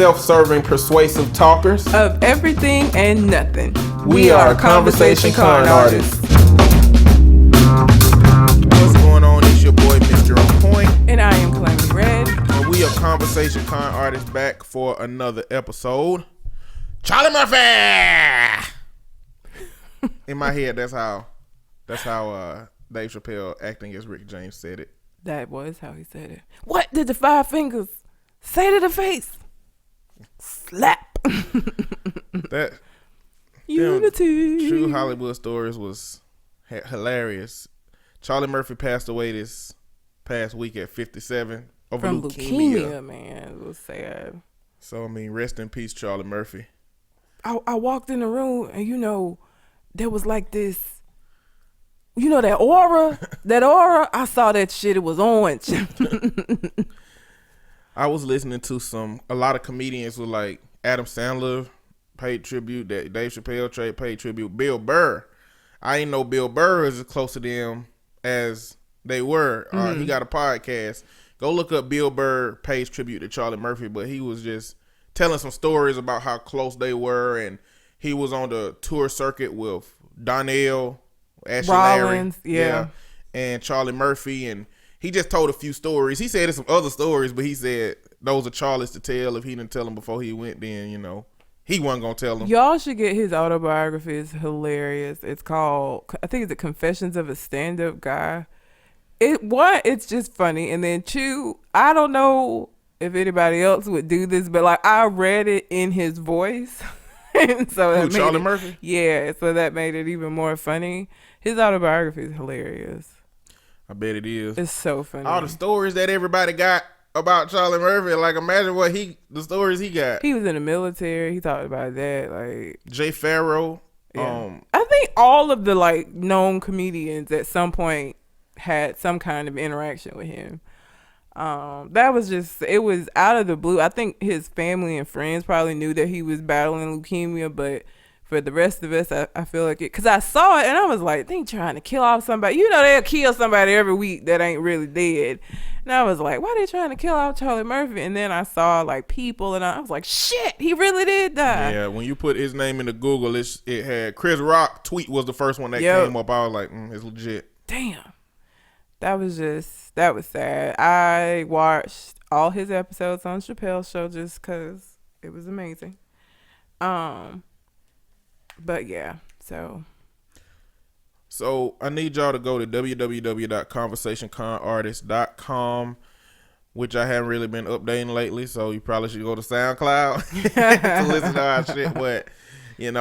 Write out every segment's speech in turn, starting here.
self-serving, persuasive talkers of everything and nothing. We are Conversation Con Artists. What's going on? It's your boy, Mr. On Point. And I am Calamity Red. And we are Conversation Con Artists back for another episode. Charlie Murphy! In my head, that's how Dave Chappelle acting as Rick James said it. That was how he said it. What did the five fingers say to the face? Slap. That Unity. True Hollywood Stories was hilarious. Charlie Murphy passed away this past week at 57 over from leukemia. Man. It was sad. So, I mean, rest in peace, Charlie Murphy. I walked in the room and, there was like this, that aura, I saw that shit. It was orange. I was listening to a lot of comedians were like Adam Sandler paid tribute, that Dave Chappelle paid tribute, Bill Burr. I didn't know Bill Burr is as close to them as they were. He got a podcast. Go look up Bill Burr pays tribute to Charlie Murphy, but he was just telling some stories about how close they were, and he was on the tour circuit with Donnell, Ashley Rollins, Larry, yeah, and Charlie Murphy, and he just told a few stories. He said some other stories, but he said those are Charlie's to tell. If he didn't tell them before he went, then he wasn't gonna tell them. Y'all should get his autobiography. It's hilarious. It's called, I think it's the Confessions of a Stand-Up Guy. It's just funny, and then two, I don't know if anybody else would do this, but like I read it in his voice. And so Charlie Murphy? Yeah, so that made it even more funny. His autobiography is hilarious. I bet it is. It's so funny. All the stories that everybody got about Charlie Murphy, like imagine the stories he got. He was in the military. He talked about that, like Jay Farrow. Yeah. I think all of the like known comedians at some point had some kind of interaction with him. That was it was out of the blue. I think his family and friends probably knew that he was battling leukemia, but for the rest of us, I feel like it, because I saw it and I was like, they trying to kill off somebody. They'll kill somebody every week that ain't really dead. And I was like, why are they trying to kill off Charlie Murphy? And then I saw like people and I was like, shit, he really did die. Yeah, when you put his name into Google, it had Chris Rock tweet was the first one that came up. I was like, it's legit. Damn. That was sad. I watched all his episodes on Chappelle's show just because it was amazing. But yeah, so I need y'all to go to www.conversationconartist.com, which I haven't really been updating lately, so you probably should go to SoundCloud to listen to our shit. But when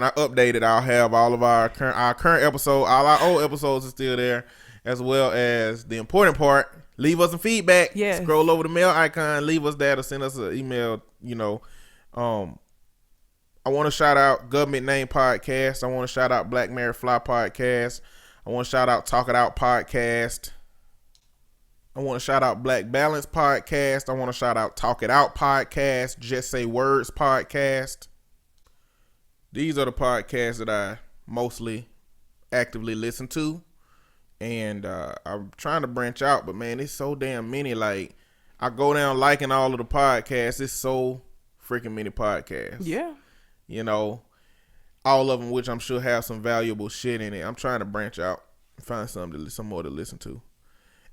I update it, I'll have all of our current episode, all our old episodes are still there, as well as the important part. Leave us some feedback. Yes. Scroll over the mail icon, leave us that, or send us an email. I want to shout out Government Name Podcast. I want to shout out Black Mary Fly Podcast. I want to shout out Talk It Out Podcast. I want to shout out Black Balance Podcast. I want to shout out Talk It Out Podcast. Just Say Words Podcast. These are the podcasts that I mostly actively listen to. And I'm trying to branch out, but man, it's so damn many. Like, I go down liking all of the podcasts. It's so freaking many podcasts. Yeah. All of them, which I'm sure have some valuable shit in it. I'm trying to branch out and find some more to listen to.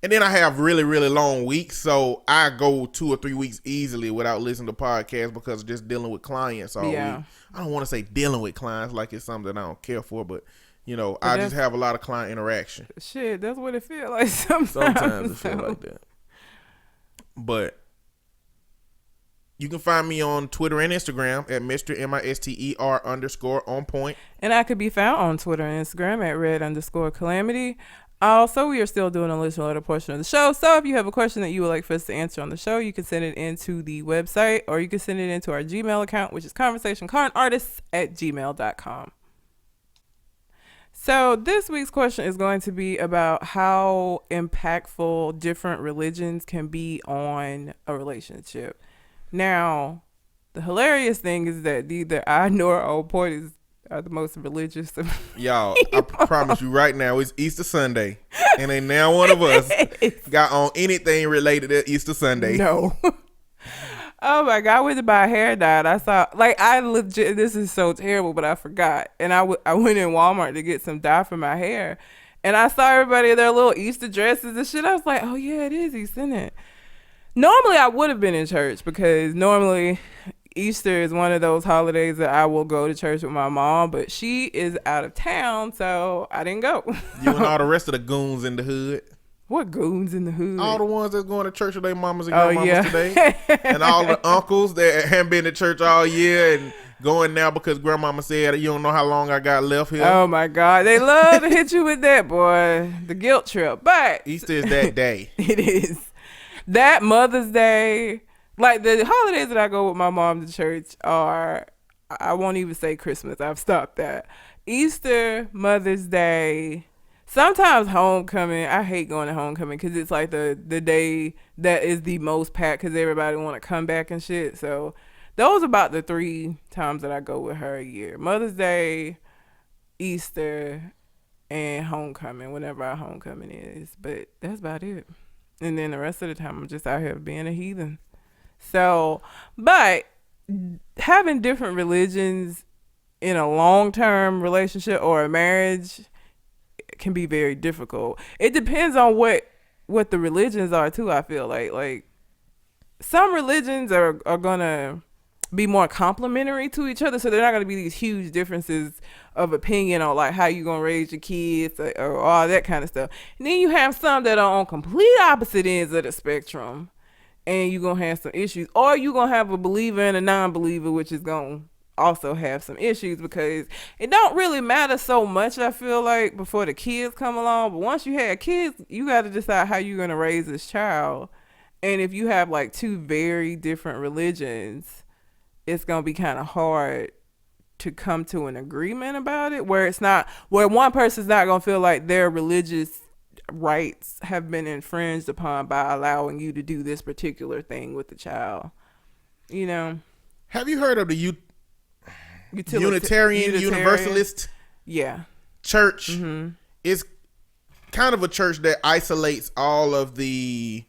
And then I have really, really long weeks, so I go 2 or 3 weeks easily without listening to podcasts because of just dealing with clients all week. I don't want to say dealing with clients like it's something that I don't care for, but I just have a lot of client interaction. Shit, that's what it feels like sometimes. Sometimes it feels like that. But you can find me on Twitter and Instagram at Mr. MISTER_on point. And I could be found on Twitter and Instagram at red_calamity. Also, we are still doing a listener letter portion of the show. So if you have a question that you would like for us to answer on the show, you can send it into the website, or you can send it into our Gmail account, which is conversationconartists@gmail.com. So this week's question is going to be about how impactful different religions can be on a relationship. Now, the hilarious thing is that neither I nor Old Point are the most religious of y'all. I promise you right now, it's Easter Sunday, and ain't now one of us got on anything related to Easter Sunday. No. Oh my god, I went to buy a hair dye. And I saw, like, I legit. This is so terrible, but I forgot. And I went in Walmart to get some dye for my hair, and I saw everybody in their little Easter dresses and shit. I was like, oh yeah, it is Easter, isn't it? Normally, I would have been in church because normally Easter is one of those holidays that I will go to church with my mom, but she is out of town, so I didn't go. You and all the rest of the goons in the hood. What goons in the hood? All the ones that's going to church with their mamas and Oh, grandmamas yeah. today. And all the uncles that haven't been to church all year and going now because grandmama said, you don't know how long I got left here. Oh my God. They love to hit you with that, boy. The guilt trip. But Easter is that day. it is. That Mother's Day, like the holidays that I go with my mom to church are, I won't even say Christmas. I've stopped that. Easter, Mother's Day, sometimes homecoming. I hate going to homecoming because it's like the day that is the most packed because everybody want to come back and shit. So those are about the 3 times that I go with her a year. Mother's Day, Easter, and homecoming, whenever our homecoming is. But that's about it. And then the rest of the time I'm just out here being a heathen. So, but having different religions in a long-term relationship or a marriage can be very difficult. It depends on what the religions are too, I feel like some religions are gonna be more complementary to each other, so they're not gonna be these huge differences of opinion on like how you gonna raise your kids or all that kind of stuff. And then you have some that are on complete opposite ends of the spectrum, and you're gonna have some issues, or you're gonna have a believer and a non-believer, which is gonna also have some issues because it don't really matter so much, I feel like, before the kids come along. But once you have kids, you got to decide how you're gonna raise this child. And if you have like 2 very different religions, it's gonna be kind of hard to come to an agreement about it, where one person's not gonna feel like their religious rights have been infringed upon by allowing you to do this particular thing with the child. You know, have you heard of the Unitarian Universalist church? Mm-hmm. It's kind of a church that isolates all of the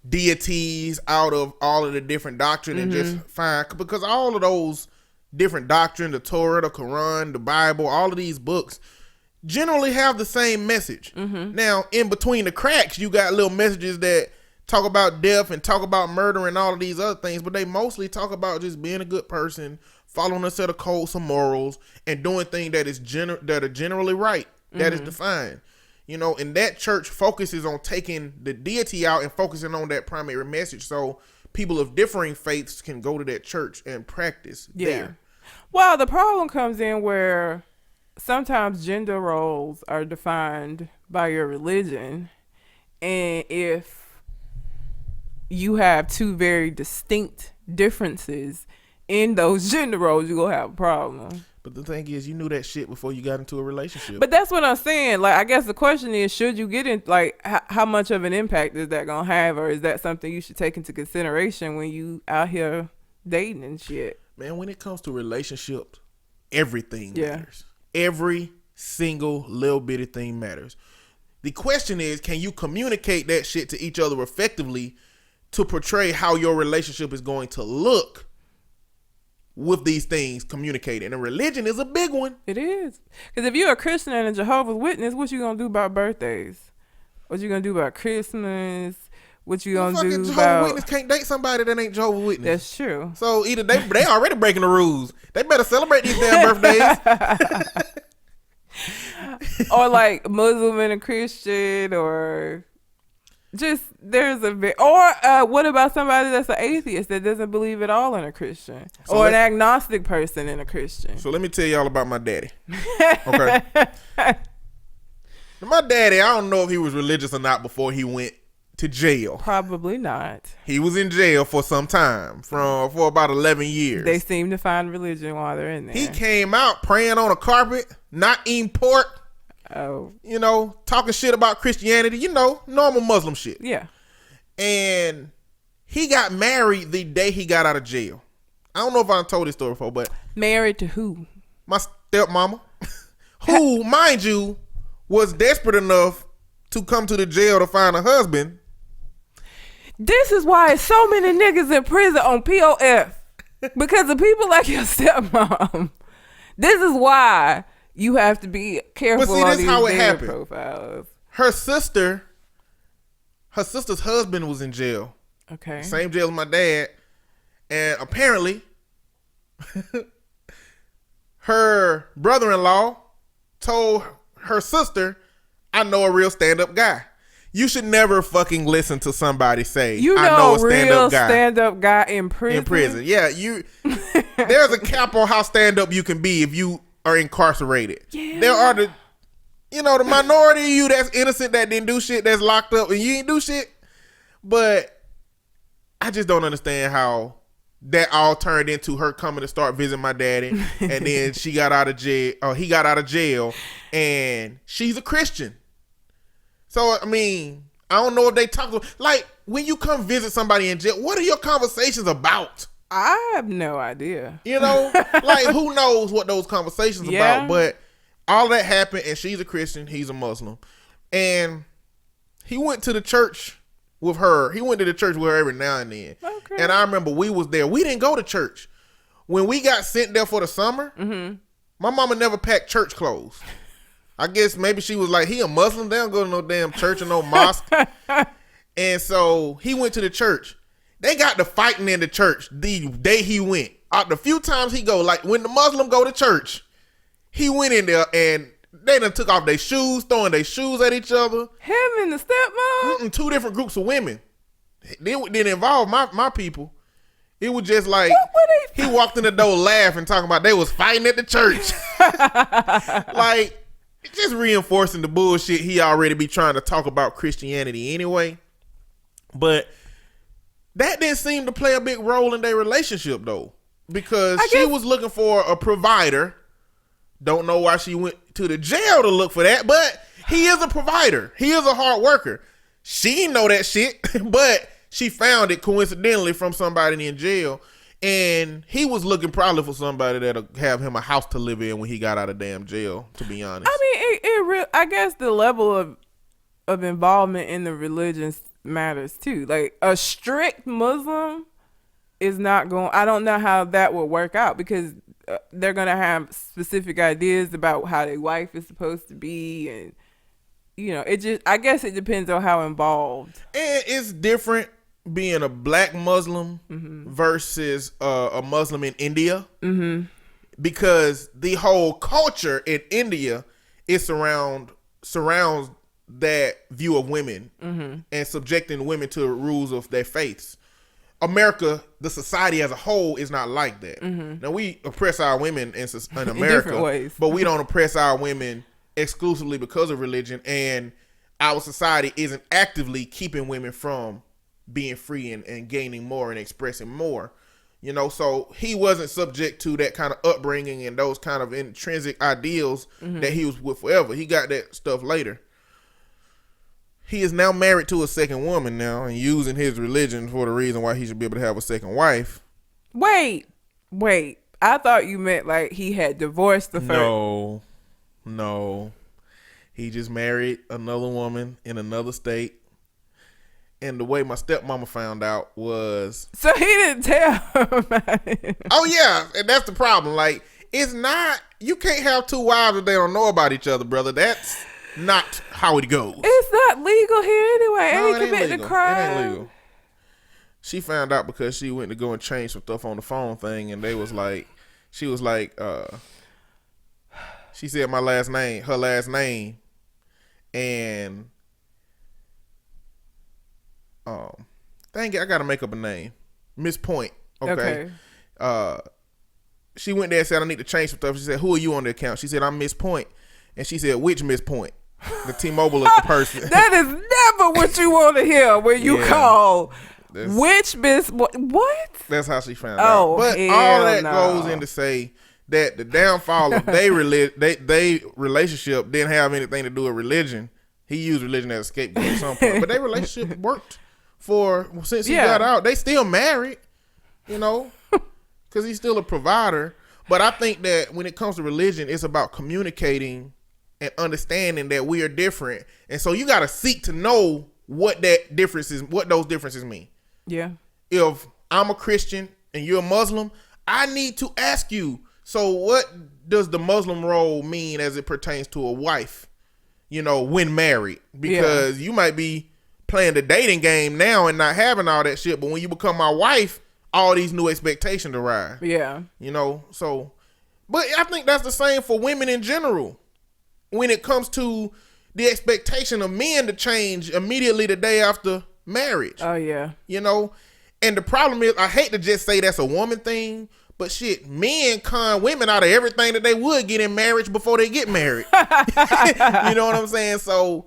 deities out of all of the different doctrine and just find, because all of those different doctrine, the Torah, the Quran, the Bible, all of these books generally have the same message. Now, in between the cracks, you got little messages that talk about death and talk about murder and all of these other things, but they mostly talk about just being a good person, following a set of codes and morals, and doing things that are generally right, that is defined. You know, and that church focuses on taking the deity out and focusing on that primary message, so people of differing faiths can go to that church and practice there. Well, the problem comes in where sometimes gender roles are defined by your religion, and if you have 2 very distinct differences in those gender roles, you're gonna have a problem. But the thing is, you knew that shit before you got into a relationship. But that's what I'm saying. Like, I guess the question is, should you get in, like, how much of an impact is that gonna have, or is that something you should take into consideration when you out here dating and shit? Man, when it comes to relationships, everything matters. Every single little bitty thing matters. The question is, can you communicate that shit to each other effectively to portray how your relationship is going to look with these things communicated? And religion is a big one. It is. Because if you're a Christian and a Jehovah's Witness, what you gonna do about birthdays? What you gonna do about Christmas? What you gonna do Jehovah's about... Witness can't date somebody that ain't Jehovah's Witness. That's true. So either they already breaking the rules. They better celebrate these damn birthdays. Or like Muslim and a Christian, or just there's a bit. Or what about somebody that's an atheist that doesn't believe at all in a Christian, or an agnostic person in a Christian? So let me tell y'all about my daddy. Okay. My daddy, I don't know if he was religious or not before he went to jail. Probably not. He was in jail for some time, for about 11 years. They seem to find religion while they're in there. He came out praying on a carpet, not eating pork. Oh. You know, talking shit about Christianity, you know, normal Muslim shit. Yeah. And he got married the day he got out of jail. I don't know if I told this story before, but... Married to who? My stepmama. Who, mind you, was desperate enough to come to the jail to find a husband. This is why so many niggas in prison on POF. Because of people like your stepmom. This is why you have to be careful. But see, on this these how it dating happened. profiles. Her sister's husband was in jail. Okay. Same jail as my dad. And apparently, her brother-in-law told her sister, I know a real stand-up guy. You should never fucking listen to somebody say, I know a stand-up guy. Stand-up guy in prison? In prison. Yeah, there's a cap on how stand-up you can be if you are incarcerated. Yeah. There are the minority of you that's innocent, that didn't do shit, that's locked up, and you ain't do shit. But I just don't understand how that all turned into her coming to start visiting my daddy, and then she got out of jail, or he got out of jail, and she's a Christian. So, I mean, I don't know if they talk to, like, when you come visit somebody in jail, what are your conversations about? I have no idea. You know, like, who knows what those conversations about? But all that happened, and she's a Christian, he's a Muslim, and he went to the church with her. He went to the church with her every now and then. Okay. And I remember we was there. We didn't go to church. When we got sent there for the summer, my mama never packed church clothes. I guess maybe she was like, he a Muslim. They don't go to no damn church or no mosque. And so he went to the church. They got to fighting in the church the day he went. The few times he go, like when the Muslim go to church, he went in there and they done took off their shoes, throwing their shoes at each other. Him and the stepmom? Two different groups of women. They didn't involve my people. It was just like he walked in the door laughing, talking about they was fighting at the church. Like, just reinforcing the bullshit he already be trying to talk about Christianity anyway. But that didn't seem to play a big role in their relationship though, because she was looking for a provider. Don't know why she went to the jail to look for that, but he is a provider. He is a hard worker. She didn't know that shit, but she found it coincidentally from somebody in jail, and he was looking probably for somebody that'll have him a house to live in when he got out of damn jail, to be honest. I mean, I guess the level of involvement in the religion matters too. Like a strict Muslim is not going, I don't know how that would work out, because they're going to have specific ideas about how their wife is supposed to be, and I guess it depends on how involved. And it's different being a black Muslim versus a Muslim in India, because the whole culture in India is surrounds that view of women and subjecting women to the rules of their faiths. America, the society as a whole, is not like that. Now, we oppress our women in America, different ways. but we don't oppress our women exclusively because of religion, and our society isn't actively keeping women from being free and gaining more and expressing more. So he wasn't subject to that kind of upbringing and those kind of intrinsic ideals that he was with forever. He got that stuff later. He is now married to a second woman now and using his religion for the reason why he should be able to have a second wife. Wait. I thought you meant like he had divorced the first. No. He just married another woman in another state. And the way my stepmama found out was... So he didn't tell her about it. Oh, yeah. And that's the problem. Like, it's not... You can't have two wives if they don't know about each other, brother. That's not how it goes. It's not legal here anyway. No, Ain't committing a crime. It ain't legal. She found out because she went to go and change some stuff on the phone thing, and they was like... She was like... She said her last name, and... Dang it, I gotta make up a name. Miss Point. Okay. She went there and said, I need to change some stuff. She said, who are you on the account? She said, I'm Miss Point. And she said, which Miss Point? The T-Mobile person. That is never what you want to hear when you call. Which Miss what? That's how she found out. But all that goes in to say that the downfall of they relationship didn't have anything to do with religion. He used religion as a scapegoat at some point. But their relationship worked since he got out. They still married, because he's still a provider. But I think that when it comes to religion, it's about communicating and understanding that we are different. And so you got to seek to know what those differences mean. Yeah. If I'm a Christian and you're a Muslim, I need to ask you, so what does the Muslim role mean as it pertains to a wife, when married? Because you might be playing the dating game now and not having all that shit, but when you become my wife, all these new expectations arrive. Yeah. So, but I think that's the same for women in general. When it comes to the expectation of men to change immediately the day after marriage. Oh, yeah. And the problem is, I hate to just say that's a woman thing, but shit, men con women out of everything that they would get in marriage before they get married. You know what I'm saying? So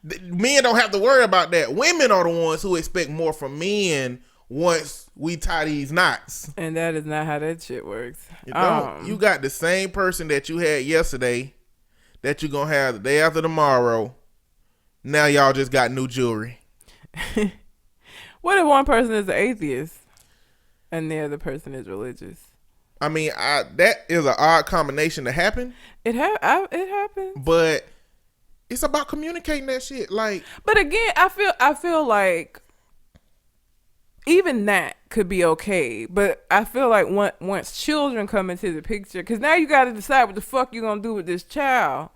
men don't have to worry about that. Women are the ones who expect more from men once we tie these knots. And that is not how that shit works. You don't. You got the same person that you had yesterday that you're going to have the day after tomorrow. Now y'all just got new jewelry. What if one person is an atheist and the other person is religious? I mean, that is an odd combination to happen. It happens. But it's about communicating that shit. But again, I feel like even that could be okay. But I feel like once children come into the picture, because now you got to decide what the fuck you gonna do with this child.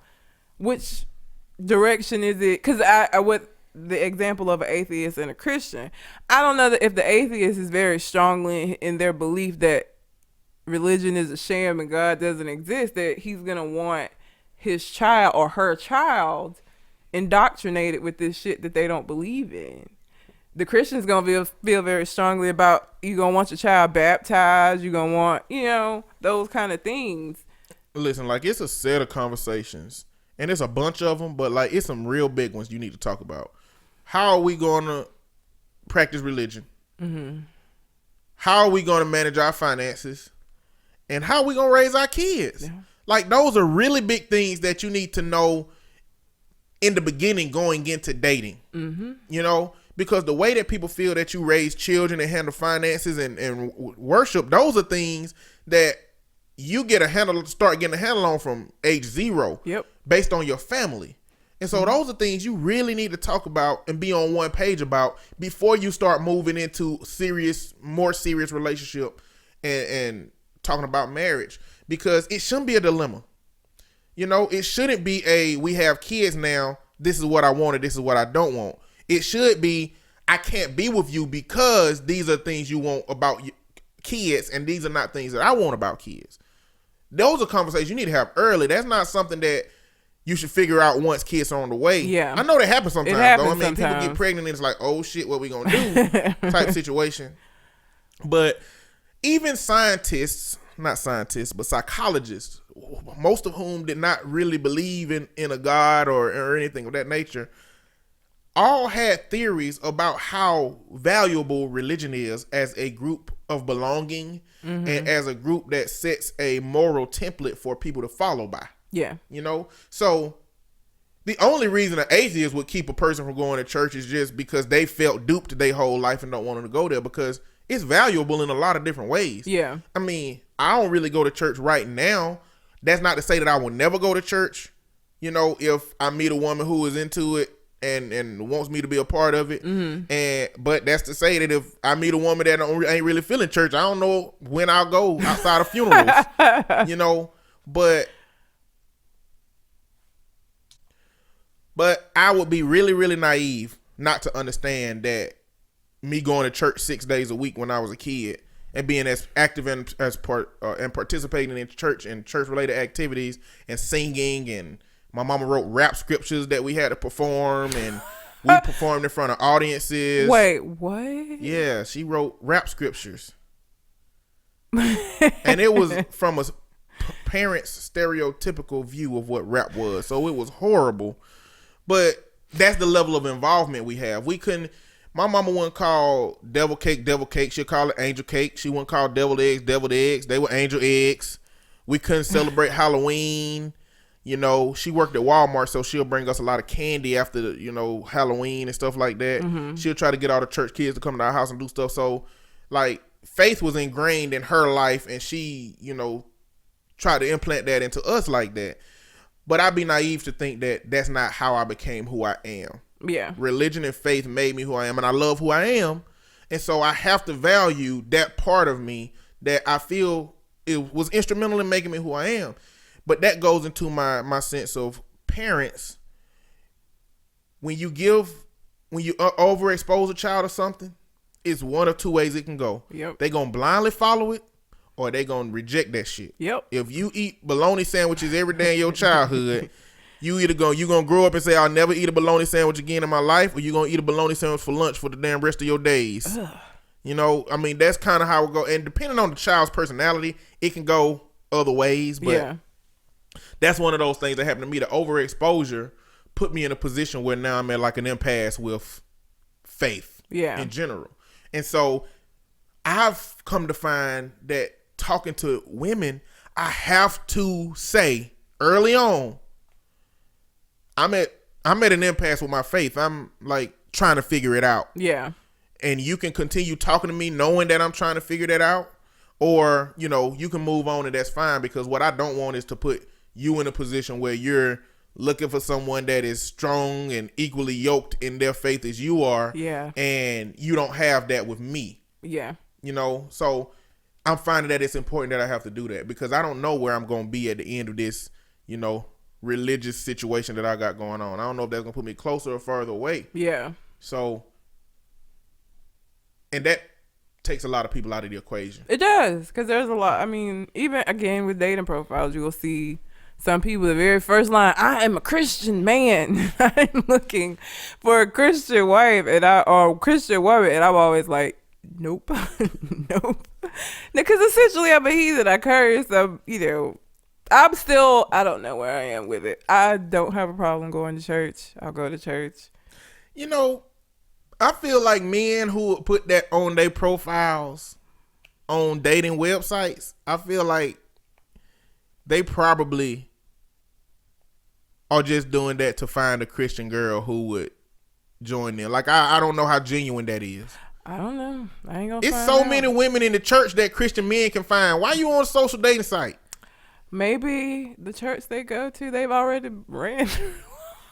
Which direction is it? Because with the example of an atheist and a Christian, I don't know that if the atheist is very strongly in their belief that religion is a sham and God doesn't exist, that he's gonna want his child or her child indoctrinated with this shit that they don't believe in. The Christian's gonna feel very strongly about, you gonna want your child baptized, you gonna want, those kind of things. Listen, it's a set of conversations, and it's a bunch of them, but it's some real big ones you need to talk about. How are we going to practice religion? Mm-hmm. How are we going to manage our finances? And how are we going to raise our kids? Yeah. Those are really big things that you need to know in the beginning going into dating. Mm-hmm. Because the way that people feel that you raise children and handle finances and worship, those are things that you start getting a handle on from age 0. Yep. Based on your family. And so those are things you really need to talk about and be on one page about before you start moving into more serious relationship and talking about marriage. Because it shouldn't be a dilemma. It shouldn't be we have kids now, this is what I want and this is what I don't want. It should be, I can't be with you because these are things you want about kids and these are not things that I want about kids. Those are conversations you need to have early. That's not something that you should figure out once kids are on the way. Yeah. I know that happens sometimes, though. I mean, people get pregnant and it's like, oh shit, what we gonna do? Type situation. But even not scientists, but psychologists, most of whom did not really believe in a God or anything of that nature, all had theories about how valuable religion is as a group of belonging and as a group that sets a moral template for people to follow by. Yeah. So the only reason an atheist would keep a person from going to church is just because they felt duped their whole life and don't want them to go there, because it's valuable in a lot of different ways. Yeah. I mean, I don't really go to church right now. That's not to say that I will never go to church. If I meet a woman who is into it and wants me to be a part of it. But that's to say that if I meet a woman that ain't really feeling church, I don't know when I'll go outside of funerals. But I would be really, really naive not to understand that me going to church 6 days a week when I was a kid and being as active and participating in church and church related activities and singing, and my mama wrote rap scriptures that we had to perform, and we performed in front of audiences. Wait, what? Yeah, she wrote rap scriptures. And it was from a parent's stereotypical view of what rap was. So it was horrible. But that's the level of involvement we have. My mama wouldn't call devil cake. She'd call it angel cake. She wouldn't call deviled eggs. They were angel eggs. We couldn't celebrate Halloween. She worked at Walmart, so she'll bring us a lot of candy after, Halloween and stuff like that. She'll try to get all the church kids to come to our house and do stuff. So, faith was ingrained in her life, and she, tried to implant that into us like that. But I'd be naive to think that that's not how I became who I am. Yeah. Religion and faith made me who I am, and I love who I am. And so I have to value that part of me that I feel it was instrumental in making me who I am. But that goes into my sense of parents. When you overexpose a child or something, it's one of two ways it can go. Yep. They gonna blindly follow it, or they gonna reject that shit. Yep. If you eat bologna sandwiches every day in your childhood, you gonna grow up and say, I'll never eat a bologna sandwich again in my life, or you gonna eat a bologna sandwich for lunch for the damn rest of your days. Ugh. You know, I mean, that's kind of how it go. And depending on the child's personality, it can go other ways. But that's one of those things that happened to me. The overexposure put me in a position where now I'm at like an impasse with faith in general. And so I've come to find that talking to women, I have to say early on, I'm at an impasse with my faith. I'm like trying to figure it out. Yeah. And you can continue talking to me knowing that I'm trying to figure that out, or, you know, you can move on and that's fine, because what I don't want is to put you in a position where you're looking for someone that is strong and equally yoked in their faith as you are. Yeah. And you don't have that with me. Yeah. You know, so I'm finding that it's important that I have to do that, because I don't know where I'm going to be at the end of this, you know, religious situation that I got going on. I don't know if that's going to put me closer or further away. Yeah. So, and that takes a lot of people out of the equation. It does, because there's a lot. I mean, even again with dating profiles, you will see some people, the very first line, I am a Christian man. I'm looking for a Christian wife or Christian woman. And I'm always like, nope, nope. Because essentially I'm a heathen. I curse. I don't know where I am with it. I don't have a problem going to church. I'll go to church. You know, I feel like men who would put that on their profiles on dating websites, I feel like they probably are just doing that to find a Christian girl who would join them. Like, I don't know how genuine that is. I don't know. I ain't gonna. It's so many women in the church that Christian men can find. Why you on a social dating site? Maybe the church they go to, they've already ran.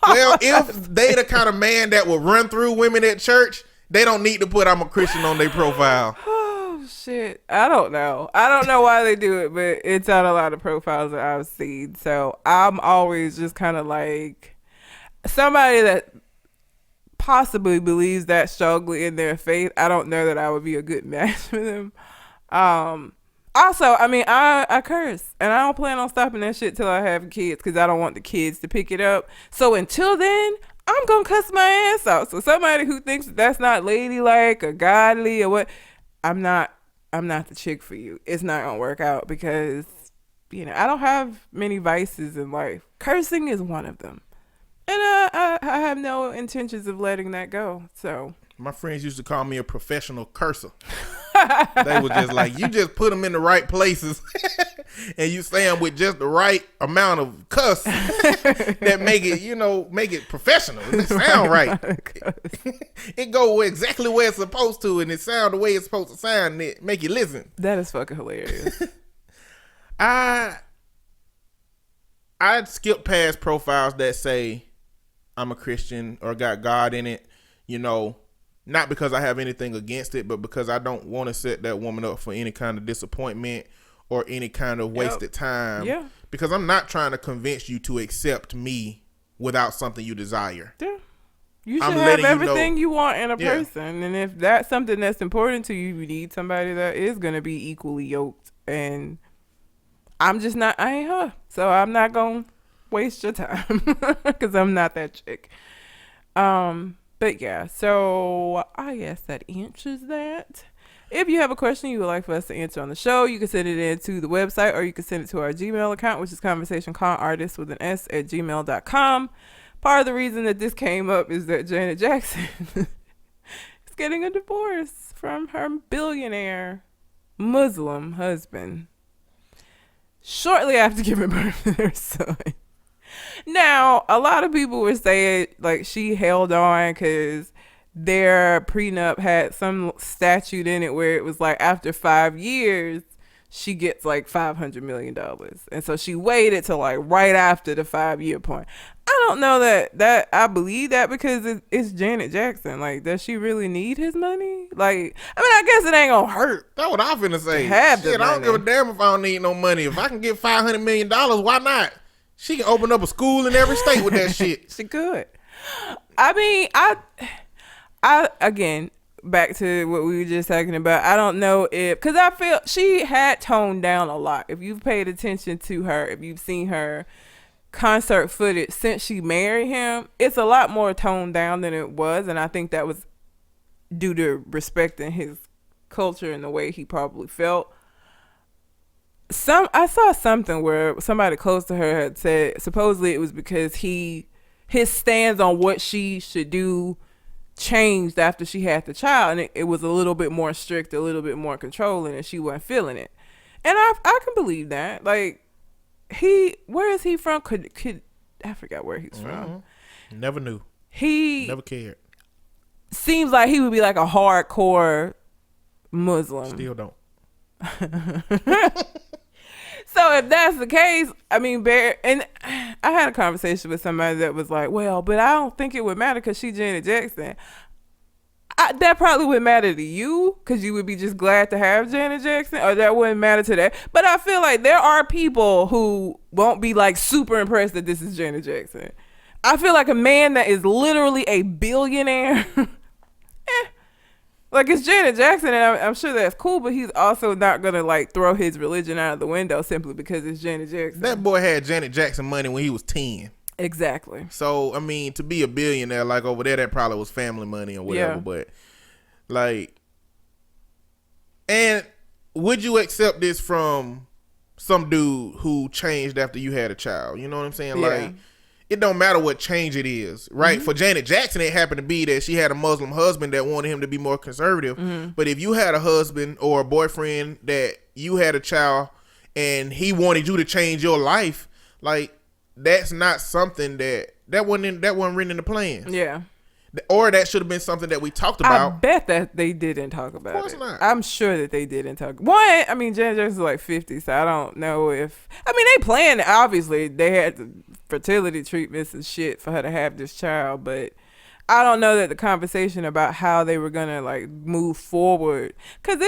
Well, if they the kind of man that will run through women at church, they don't need to put I'm a Christian on their profile. Oh, shit. I don't know. I don't know why they do it, but it's on a lot of profiles that I've seen. So I'm always just kind of like somebody that possibly believes that strongly in their faith. I don't know that I would be a good match for them. Also, I mean, I curse, and I don't plan on stopping that shit till I have kids, because I don't want the kids to pick it up. So until then, I'm going to cuss my ass out. So somebody who thinks that's not ladylike or godly or what, I'm not the chick for you. It's not going to work out, because, you know, I don't have many vices in life. Cursing is one of them. And I have no intentions of letting that go, so. My friends used to call me a professional cursor. They were just like, you just put them in the right places and you say them with just the right amount of cuss that make it professional. It sound right. It go exactly where it's supposed to, and it sound the way it's supposed to sound, and it make you listen. That is fucking hilarious. I'd skip past profiles that say I'm a Christian or got God in it, you know, not because I have anything against it, but because I don't want to set that woman up for any kind of disappointment or any kind of wasted time. Yeah. Because I'm not trying to convince you to accept me without something you desire. Yeah. You should have everything you want in a person. And if that's something that's important to you, you need somebody that is going to be equally yoked. And I ain't her. So I'm not going to waste your time because I'm not that chick. But yeah, so I guess that answers that. If you have a question you would like for us to answer on the show, you can send it in to the website, or you can send it to our Gmail account, which is conversationconartist@gmail.com. Part of the reason that this came up is that Janet Jackson is getting a divorce from her billionaire Muslim husband shortly after giving birth to their son. Now, a lot of people were saying like she held on because their prenup had some statute in it where it was like after 5 years she gets like $500 million, and so she waited till like right after the 5 year point. I don't know that I believe that because it's Janet Jackson. Like, does she really need his money? Like, I mean, I guess it ain't gonna hurt. That's what I'm finna say. Have the Shit, I don't money. give a damn if I don't need no money. If I can get $500 million, why not? She can open up a school in every state with that shit. She could. I mean, I again, back to what we were just talking about. I don't know if, because I feel she had toned down a lot. If you've paid attention to her, if you've seen her concert footage since she married him, it's a lot more toned down than it was, and I think that was due to respecting his culture and the way he probably felt. I saw something where somebody close to her had said supposedly it was because his stance on what she should do changed after she had the child, and it was a little bit more strict, a little bit more controlling, and she wasn't feeling it. And I can believe that. Like, where is he from? Could I forgot where he's from. Never knew. He never cared. Seems like he would be like a hardcore Muslim. Still don't. So if that's the case, I mean, and I had a conversation with somebody that was like, well, but I don't think it would matter because she Janet Jackson. That probably would matter to you because you would be just glad to have Janet Jackson, or that wouldn't matter to that. But I feel like there are people who won't be like super impressed that this is Janet Jackson. I feel like a man that is literally a billionaire, like, it's Janet Jackson, and I'm sure that's cool, but he's also not gonna like throw his religion out of the window simply because it's Janet Jackson. That boy had Janet Jackson money when he was 10. Exactly. So, I mean, to be a billionaire, like over there, that probably was family money or whatever. Yeah. But, like, and would you accept this from some dude who changed after you had a child? You know what I'm saying? Yeah. Like, it don't matter what change it is, right? Mm-hmm. For Janet Jackson, it happened to be that she had a Muslim husband that wanted him to be more conservative. Mm-hmm. But if you had a husband or a boyfriend that you had a child and he wanted you to change your life, like, that's not something that wasn't written in the plans. Yeah. Or that should have been something that we talked about. I bet that they didn't talk about it. Of course not. I'm sure that they didn't talk. One, I mean, Janet Jackson's like 50, so I don't know if... I mean, they planned, obviously. They had the fertility treatments and shit for her to have this child, but I don't know that the conversation about how they were going to, like, move forward... Because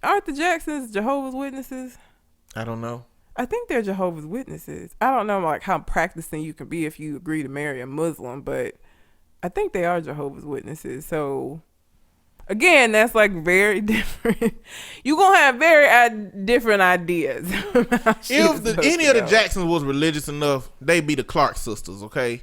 aren't the Jacksons Jehovah's Witnesses? I don't know. I think they're Jehovah's Witnesses. I don't know, like, how practicing you can be if you agree to marry a Muslim, but... I think they are Jehovah's Witnesses. So, again, that's like very different. You're going to have very different ideas. If any of the Jacksons was religious enough, they'd be the Clark sisters, okay?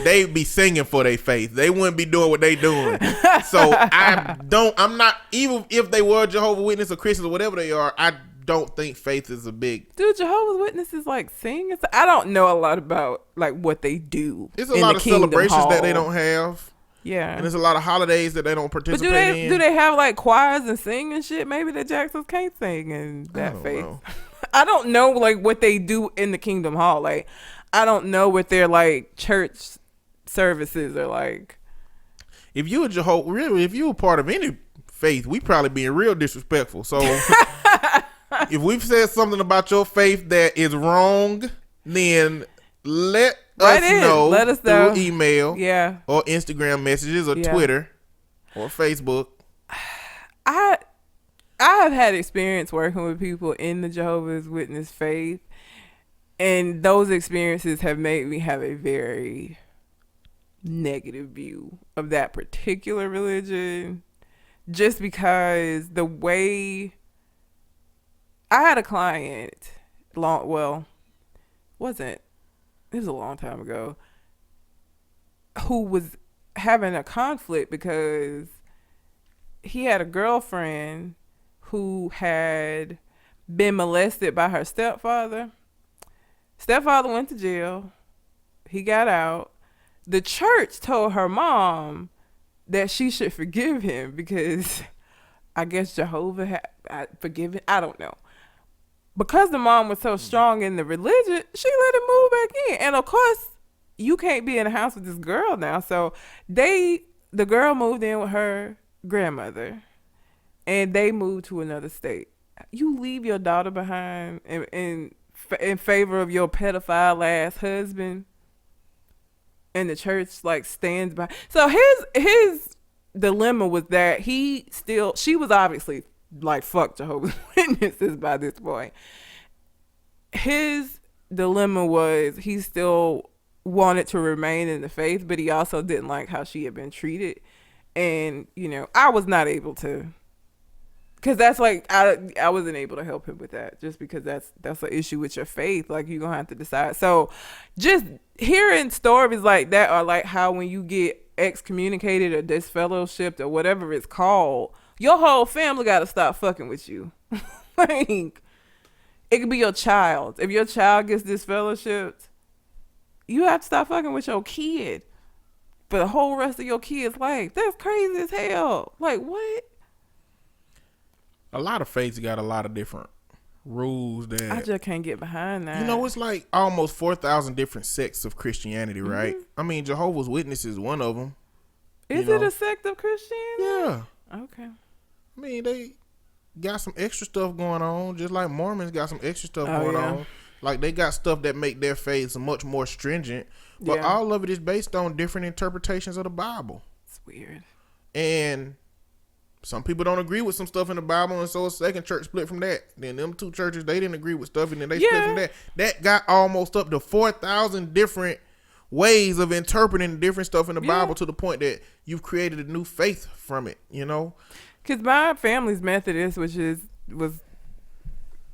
They'd be singing for their faith. They wouldn't be doing what they doing. So, I'm not, even if they were Jehovah's Witnesses or Christians or whatever they are, I don't think faith is a big... Do Jehovah's Witnesses like sing? I don't know a lot about like what they do. It's a lot of celebrations that they don't have. Yeah. And there's a lot of holidays that they don't participate in. Do they have like choirs and sing and shit? Maybe the Jacksons can't sing in that faith. I don't know like what they do in the Kingdom Hall. Like, I don't know what their like church services are like. If you were part of any faith, we probably being real disrespectful. So if we've said something about your faith that is wrong, then let us know through email, or Instagram messages, or Twitter, or Facebook. I have had experience working with people in the Jehovah's Witness faith, and those experiences have made me have a very negative view of that particular religion, just because the way... I had a client it was a long time ago, who was having a conflict because he had a girlfriend who had been molested by her stepfather. Stepfather went to jail. He got out. The church told her mom that she should forgive him because I guess Jehovah had forgiven. I don't know. Because the mom was so strong in the religion, she let him move back in. And of course, you can't be in the house with this girl now. So the girl moved in with her grandmother, and they moved to another state. You leave your daughter behind in favor of your pedophile ass husband. and the church like stands by. So his dilemma was that she was obviously like fuck Jehovah's Witnesses by this point. His dilemma was he still wanted to remain in the faith, but he also didn't like how she had been treated. And I was not able to, because that's like I wasn't able to help him with that, just because that's an issue with your faith. Like, you're gonna have to decide. So just hearing stories like that, or like how when you get excommunicated or disfellowshipped or whatever it's called, your whole family got to stop fucking with you. Like, it could be your child. If your child gets disfellowshipped, you have to stop fucking with your kid for the whole rest of your kid's life. That's crazy as hell. Like, what? A lot of faiths got a lot of different rules that I just can't get behind that. It's like almost 4,000 different sects of Christianity, right? I mean, Jehovah's Witnesses is one of them. Is it a sect of Christianity? Yeah. Okay. I mean, they got some extra stuff going on, just like Mormons got some extra stuff going on. Like, they got stuff that make their faiths much more stringent, but all of it is based on different interpretations of the Bible. It's weird. And some people don't agree with some stuff in the Bible, and so a second church split from that. Then them two churches, they didn't agree with stuff, and then they split from that. That got almost up to 4,000 different ways of interpreting different stuff in the Bible, to the point that you've created a new faith from it, Because my family's Methodist, which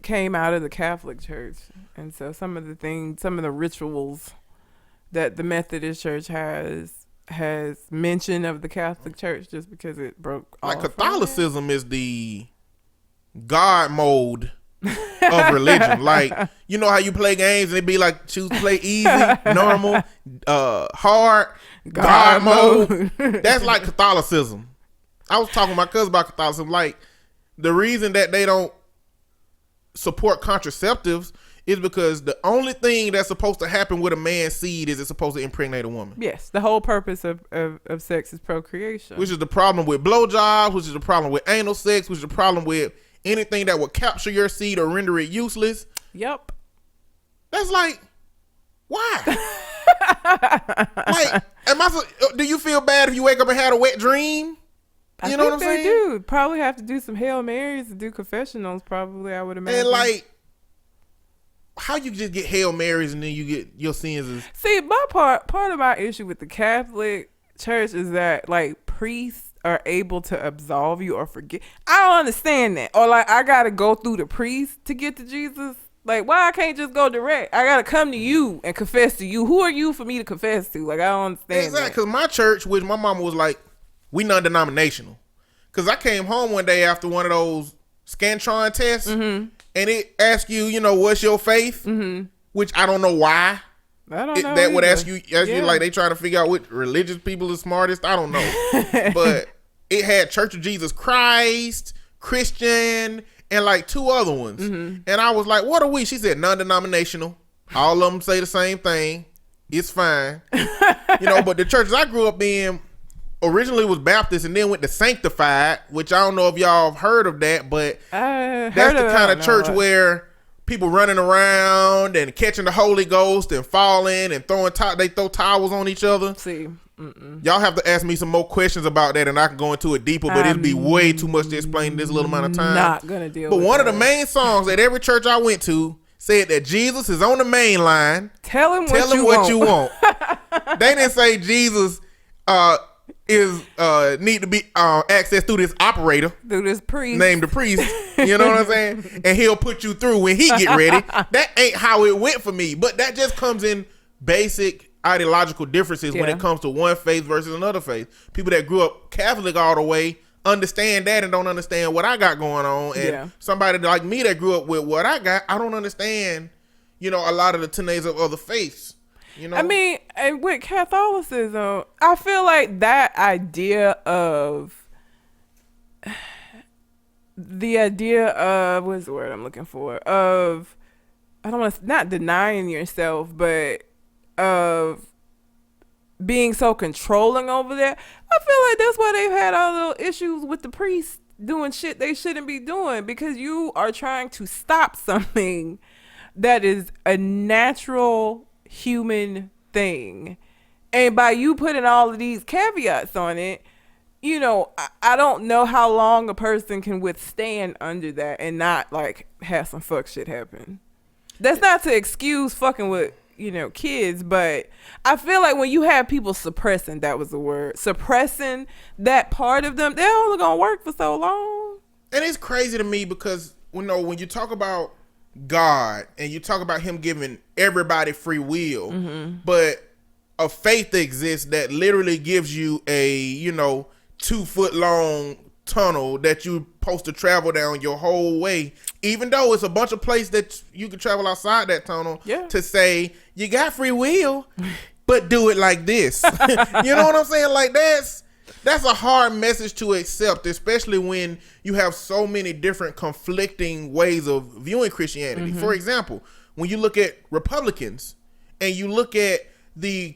came out of the Catholic Church, and so some of the rituals that the Methodist Church has mention of the Catholic Church, just because it broke off. Like, Catholicism is the God mode of religion. Like, you know how you play games and it be like, choose play easy, normal, hard, God mode. That's like Catholicism. I was talking to my cousin about Catholicism. Like, the reason that they don't support contraceptives is because the only thing that's supposed to happen with a man's seed is it's supposed to impregnate a woman. Yes, the whole purpose of sex is procreation. Which is the problem with blowjobs, which is the problem with anal sex, which is the problem with anything that will capture your seed or render it useless. Yep. That's like, why? Like, do you feel bad if you wake up and had a wet dream? You know what I'm saying? They do. Probably have to do some Hail Marys to do confessionals, probably, I would imagine. And like, how you just get Hail Marys and then you get your sins? See, my part of my issue with the Catholic Church is that, like, priests are able to absolve you or forgive. I don't understand that. Or like, I gotta go through the priest to get to Jesus. Like, why I can't just go direct? I gotta come to you and confess to you. Who are you for me to confess to? Like, I don't understand. Exactly, because my church, which my mama was like, we non-denominational. Because I came home one day after one of those Scantron tests, and it asked you, what's your faith? Which I don't know why. I don't know. That would ask you like they trying to figure out which religious people are smartest. I don't know. But it had Church of Jesus Christ, Christian, and like two other ones. And I was like, what are we? She said non-denominational. All of them say the same thing. It's fine. But the churches I grew up in originally was Baptist and then went to Sanctified, which I don't know if y'all have heard of that, but that's the kind of church where people running around and catching the Holy Ghost and falling and they throw towels on each other. See, y'all have to ask me some more questions about that, and I can go into it deeper, but it'd be way too much to explain in this little amount of time. Not gonna deal but with one that. of the main songs at every church I went to said that Jesus is on the main line. Tell him what you want. They didn't say Jesus need to be accessed through this operator, through this priest named the priest. You know what I'm saying? And he'll put you through when he get ready. That ain't how it went for me. But that just comes in basic ideological differences when it comes to one faith versus another faith. People that grew up Catholic all the way understand that and don't understand what I got going on. And somebody like me that grew up with what I got, I don't understand, a lot of the tenets of other faiths. I mean, and with Catholicism, I feel like that idea of what's the word I'm looking for? Of, I don't want to, not denying yourself, but of being so controlling over that. I feel like that's why they've had all the issues with the priests doing shit they shouldn't be doing, because you are trying to stop something that is a natural human thing, And by you putting all of these caveats on it, you know, I don't know how long a person can withstand under that and not like have some fuck shit happen. That's not to excuse fucking with, you know, kids, but I feel like when you have people suppressing, that was the word, suppressing that part of them, they're only gonna work for so long. And it's crazy to me because, you know, when you talk about God and you talk about him giving everybody free will, but a faith exists that literally gives you a, you know, 2-foot long tunnel that you're supposed to travel down your whole way, even though it's a bunch of places that you can travel outside that tunnel, to say you got free will, but do it like this. You know what I'm saying? Like that's a hard message to accept, especially when you have so many different conflicting ways of viewing Christianity. For example, when you look at Republicans and you look at the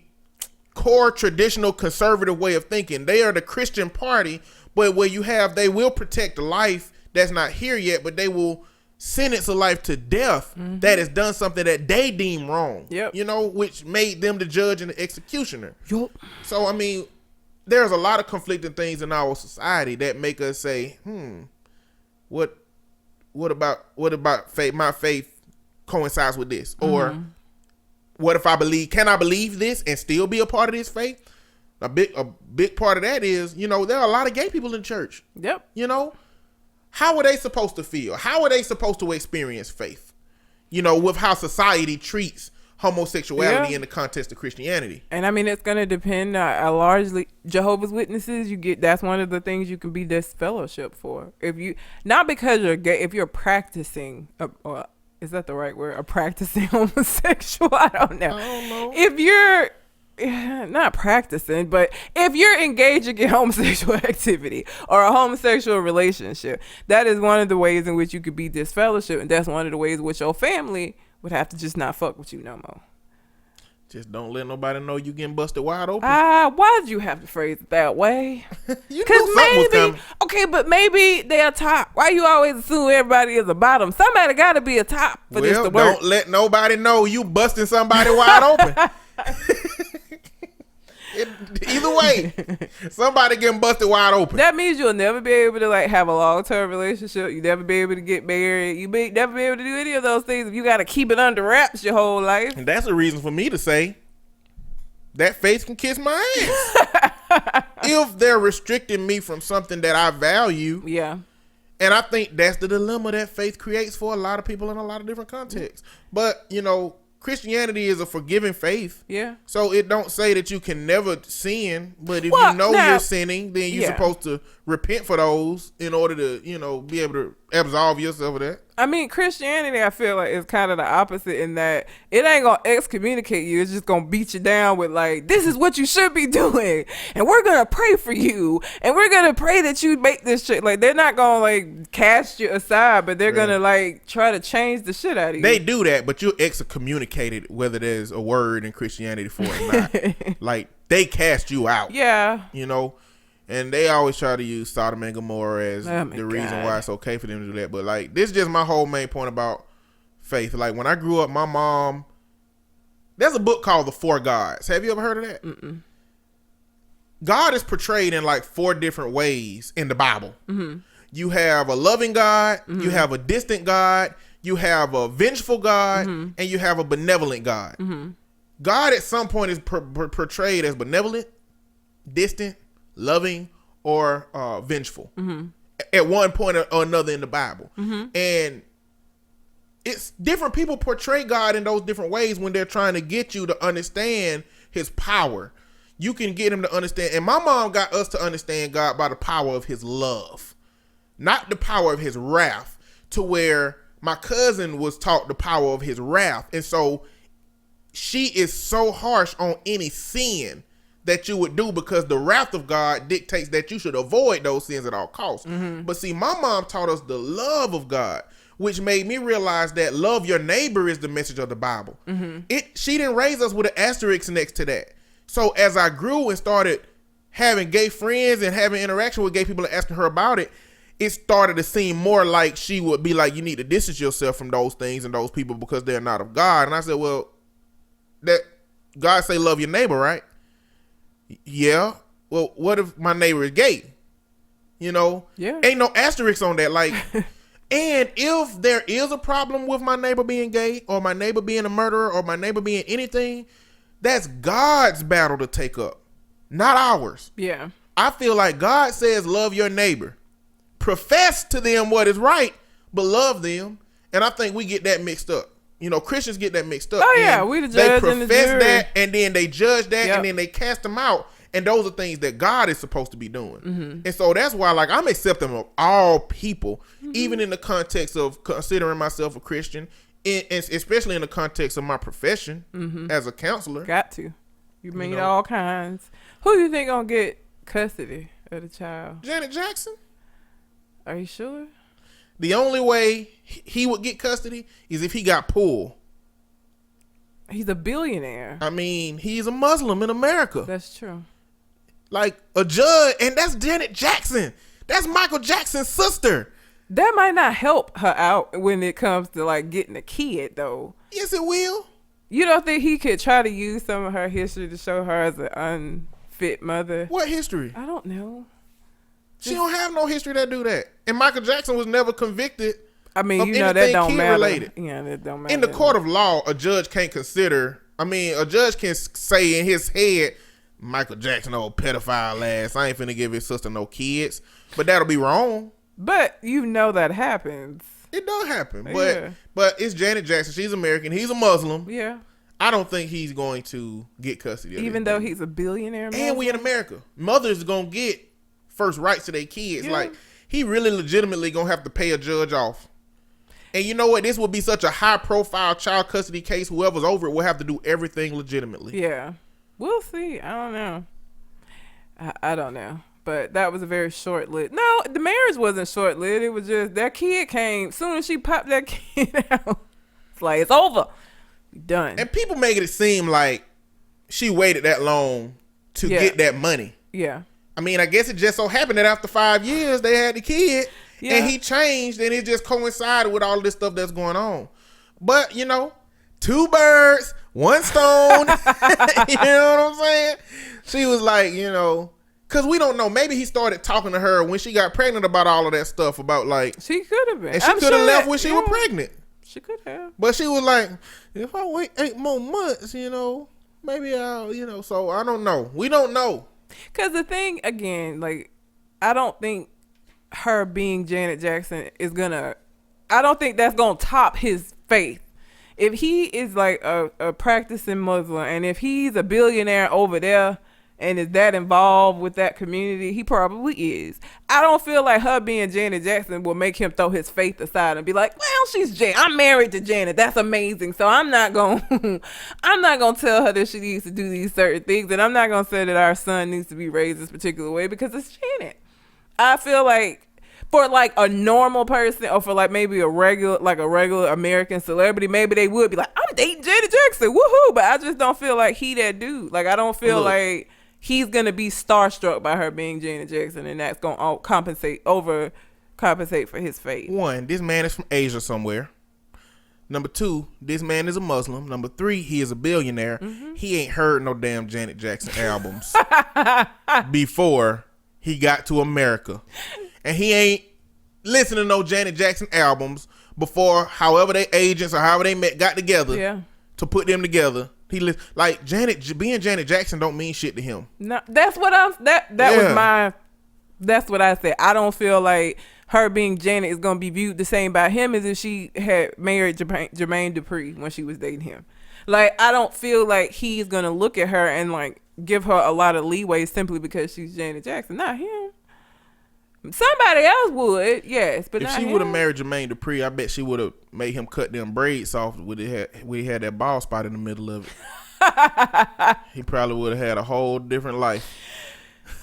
core traditional conservative way of thinking, they are the Christian party, but where you have, they will protect life that's not here yet, but they will sentence a life to death that has done something that they deem wrong. You know, which made them the judge and the executioner. So I mean, there's a lot of conflicting things in our society that make us say, what about faith? My faith coincides with this, or what if can I believe this and still be a part of this faith? A big part of that is, you know, there are a lot of gay people in church. You know, how are they supposed to feel? How are they supposed to experience faith? You know, with how society treats homosexuality in the context of Christianity. And I mean, it's going to depend largely Jehovah's Witnesses. That's one of the things you can be disfellowship for. If you, not because you're gay, if you're practicing, is that the right word? A practicing homosexual? I don't know. If you're not practicing, but if you're engaging in homosexual activity or a homosexual relationship, that is one of the ways in which you could be disfellowship, and that's one of the ways in which your family would have to just not fuck with you no more. Just don't let nobody know you getting busted wide open. Why did you have to phrase it that way? Because maybe, okay, but maybe they're top. Why you always assume everybody is a bottom? Somebody got to be a top for this to work. Don't let nobody know you busting somebody wide open. Either way, somebody getting busted wide open. That means you'll never be able to like have a long-term relationship. You never be able to get married. You never be able to do any of those things if you got to keep it under wraps your whole life. And that's a reason for me to say that faith can kiss my ass. If they're restricting me from something that I value. And I think that's the dilemma that faith creates for a lot of people in a lot of different contexts. But, you know, Christianity is a forgiving faith. So it don't say that you can never sin, but if you know you're sinning, then you're supposed to repent for those in order to, you know, be able to absolve yourself of that. I mean, Christianity, I feel like, is kind of the opposite in that it ain't gonna excommunicate you. It's just gonna beat you down with like, this is what you should be doing, and we're gonna pray for you, and we're gonna pray that you make this shit. Like, they're not gonna like cast you aside, but they're gonna like try to change the shit out of you. They do that, but you're excommunicated whether there's a word in Christianity for it or not. Like, they cast you out. You know. And they always try to use Sodom and Gomorrah as the reason why it's okay for them to do that. But, like, this is just my whole main point about faith. Like, when I grew up, my mom... There's a book called The Four Gods. Have you ever heard of that? God is portrayed in, like, 4 different ways in the Bible. You have a loving God. You have a distant God. You have a vengeful God. And you have a benevolent God. God, at some point, is portrayed as benevolent, distant, loving, or vengeful at one point or another in the Bible. And it's different people portray God in those different ways when they're trying to get you to understand his power. You can get him to understand. And my mom got us to understand God by the power of his love, not the power of his wrath, to where my cousin was taught the power of his wrath. And so she is so harsh on any sin that you would do because the wrath of God dictates that you should avoid those sins at all costs. But see, my mom taught us the love of God, which made me realize that love your neighbor is the message of the Bible. She didn't raise us with an asterisk next to that. So as I grew and started having gay friends and having interaction with gay people and asking her about it, it started to seem more like she would be like, you need to distance yourself from those things and those people because they're not of God. And I said, well, that God say love your neighbor, right? Yeah. Well, what if my neighbor is gay? You know, Yeah. ain't no asterisk on that. Like, and if there is a problem with my neighbor being gay or my neighbor being a murderer or my neighbor being anything, that's God's battle to take up, not ours. Yeah. I feel like God says, love your neighbor, profess to them what is right, but love them. And I think we get that mixed up. You know, Christians get that mixed up. Oh yeah, we the judge and the jury. They profess that, and then they judge that, Yep. and then they cast them out. And those are things that God is supposed to be doing. Mm-hmm. And so that's why, like, I'm accepting of all people, even in the context of considering myself a Christian, and especially in the context of my profession as a counselor. Got to. You meet know. all kinds. Who do you think gonna get custody of the child? Janet Jackson. Are you sure? The only way he would get custody is if he got pulled. He's a billionaire. I mean, he's a Muslim in America. That's true. Like a judge, and that's Janet Jackson. That's Michael Jackson's sister. That might not help her out when it comes to like getting a kid, though. Yes, it will. You don't think he could try to use some of her history to show her as an unfit mother? What history? I don't know. She don't have no history that do that. And Michael Jackson was never convicted. I mean, of you know that anything don't matter. kid-related. Yeah, that don't matter. In the court of law, a judge can't consider. I mean, a judge can say in his head, Michael Jackson, old pedophile ass. I ain't finna give his sister no kids. But that'll be wrong. But you know that happens. It does happen. Yeah. But it's Janet Jackson. She's American. He's a Muslim. Yeah. I don't think he's going to get custody of Even this though baby. he's a billionaire. And we in America. Mothers gonna get first rights to their kids. Yeah. Like, he really legitimately gonna have to pay a judge off. And you know what? This will be such a high profile child custody case. Whoever's over it will have to do everything legitimately. Yeah. We'll see. I don't know. I don't know. But that was a very short-lived. No, the marriage wasn't short-lived. It was just that kid came. Soon as she popped that kid out, it's like, it's over. We done. And people make it seem like she waited that long to Yeah. get that money. Yeah. I mean, I guess it just so happened that after 5 years they had the kid. Yeah. And he changed, and it just coincided with all this stuff that's going on. But, you know, 2 birds, 1 stone. You know what I'm saying? She was like, you know, because we don't know. Maybe he started talking to her when she got pregnant about all of that stuff about, like, She could have been. and she could have left when she was pregnant. She could have. But she was like, if I wait 8 more months, you know, maybe I'll, you know, so I don't know. We don't know. Because the thing, again, like, I don't think her being Janet Jackson is gonna, I don't think that's gonna top his faith. If he is like a practicing Muslim, and if he's a billionaire over there and is that involved with that community, he probably is. I don't feel like her being Janet Jackson will make him throw his faith aside and be like, well, she's Janet. I'm married to Janet. That's amazing. So I'm not gonna tell her that she needs to do these certain things, and I'm not gonna say that our son needs to be raised this particular way because it's Janet. I feel like for like a normal person, or for like maybe a regular American celebrity, maybe they would be like, I'm dating Janet Jackson, woohoo! But I just don't feel like he that dude. Like, I don't feel like he's gonna be starstruck by her being Janet Jackson, and that's gonna compensate for his fate. 1, this man is from Asia somewhere. Number 2, this man is a Muslim. Number 3, he is a billionaire. He ain't heard no damn Janet Jackson albums before he got to America. And he ain't listening to no Janet Jackson albums before however they agents or however they got together to put them together. He like being Janet Jackson don't mean shit to him. No, that's what that's what I said. I don't feel like her being Janet is gonna be viewed the same by him as if she had married Jermaine Dupri when she was dating him. Like, I don't feel like he's gonna look at her and like give her a lot of leeway simply because she's Janet Jackson. Not him. Somebody else would, yes, but if not she him. would have married Jermaine Dupri, I bet she would have made him cut them braids off when he had that bald spot in the middle of it. He probably would have had a whole different life.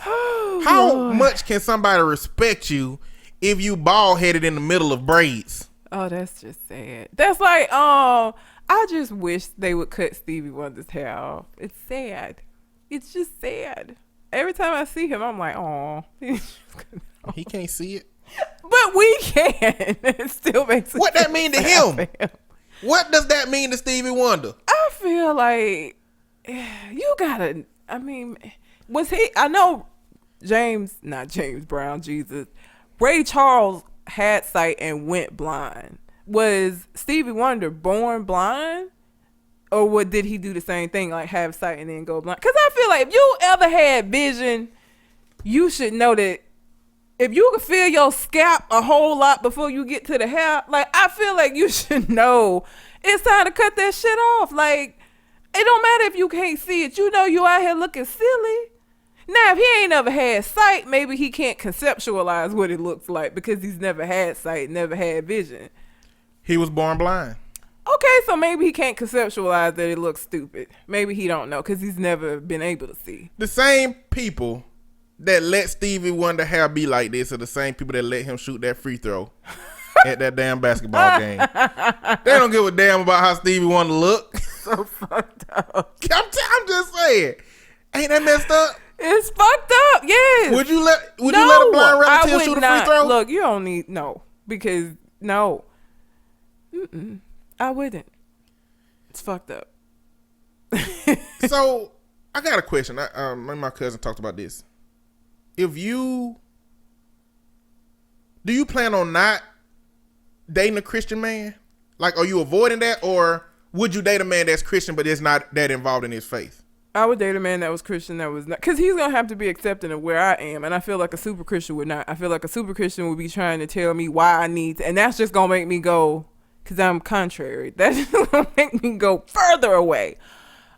How much can somebody respect you if you bald headed in the middle of braids? Oh, that's just sad. That's like, I just wish they would cut Stevie Wonder's hair off. It's sad. It's just sad. Every time I see him, I'm like, oh. He can't see it. But we can. It still makes What that mean to him? What does that mean to Stevie Wonder? I feel like you gotta, I mean, Was he? I know not James Brown, Jesus. Ray Charles had sight and went blind. Was Stevie Wonder born blind? Or what, did he do the same thing, like have sight and then go blind? Because I feel like if you ever had vision, you should know that if you can feel your scalp a whole lot before you get to the hair, like I feel like you should know it's time to cut that shit off. Like, it don't matter if you can't see it. You know you out here looking silly. Now, if he ain't never had sight, maybe he can't conceptualize what it looks like because he's never had sight, never had vision. He was born blind. Okay, so maybe he can't conceptualize that it looks stupid. Maybe he don't know because he's never been able to see. The same people that let Stevie Wonder hair be like this are the same people that let him shoot that free throw at that damn basketball game. They don't give a damn about how Stevie Wonder look. So fucked up. I'm just saying. Ain't that messed up? It's fucked up, yes. Would you let a blind relative shoot a free throw? Look, you don't need, no. Because, no. I wouldn't. It's fucked up. So, I got a question. Me and my cousin talked about this. Do you plan on not dating a Christian man? Like, are you avoiding that? Or would you date a man that's Christian but is not that involved in his faith? I would date a man that was Christian that was not, because he's going to have to be accepting of where I am. And I feel like a super Christian would not. I feel like a super Christian would be trying to tell me why I need to, and that's just going to make me go, because I'm contrary. That's just going to make me go further away.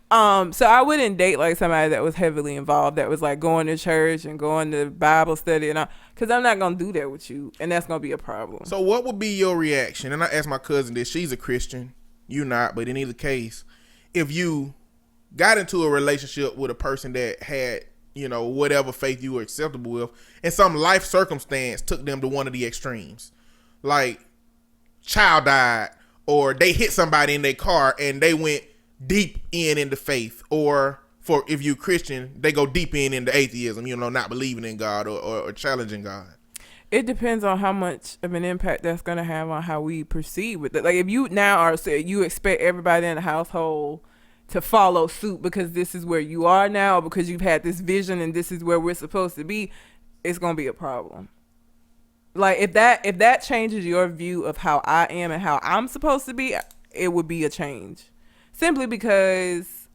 So I wouldn't date like somebody that was heavily involved, that was like going to church and going to Bible study and all, because I'm not going to do that with you, and that's going to be a problem. So what would be your reaction? And I asked my cousin this. She's a Christian. You not, but in either case, if you got into a relationship with a person that had, whatever faith you were acceptable with, and some life circumstance took them to one of the extremes, like child died, or they hit somebody in their car and they went deep into faith, or for if you Christian, they go deep into atheism, not believing in God or challenging God. It depends on how much of an impact that's going to have on how we proceed with it. Like, if you now are, you expect everybody in the household to follow suit because this is where you are now, because you've had this vision and this is where we're supposed to be, it's going to be a problem. Like, if that changes your view of how I am and how I'm supposed to be, it would be a change. Simply because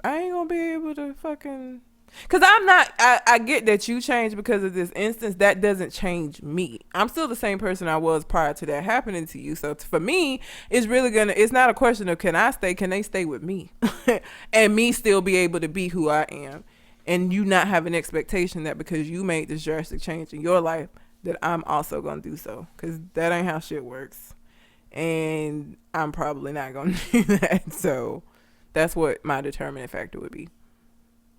I ain't going to be able to fucking... Because I get that you changed because of this instance. That doesn't change me. I'm still the same person I was prior to that happening to you. So for me, it's not a question of can they stay with me? And me still be able to be who I am. And you not have an expectation that because you made this drastic change in your life, that I'm also going to do so. Because that ain't how shit works. And I'm probably not going to do that. So that's what my determining factor would be.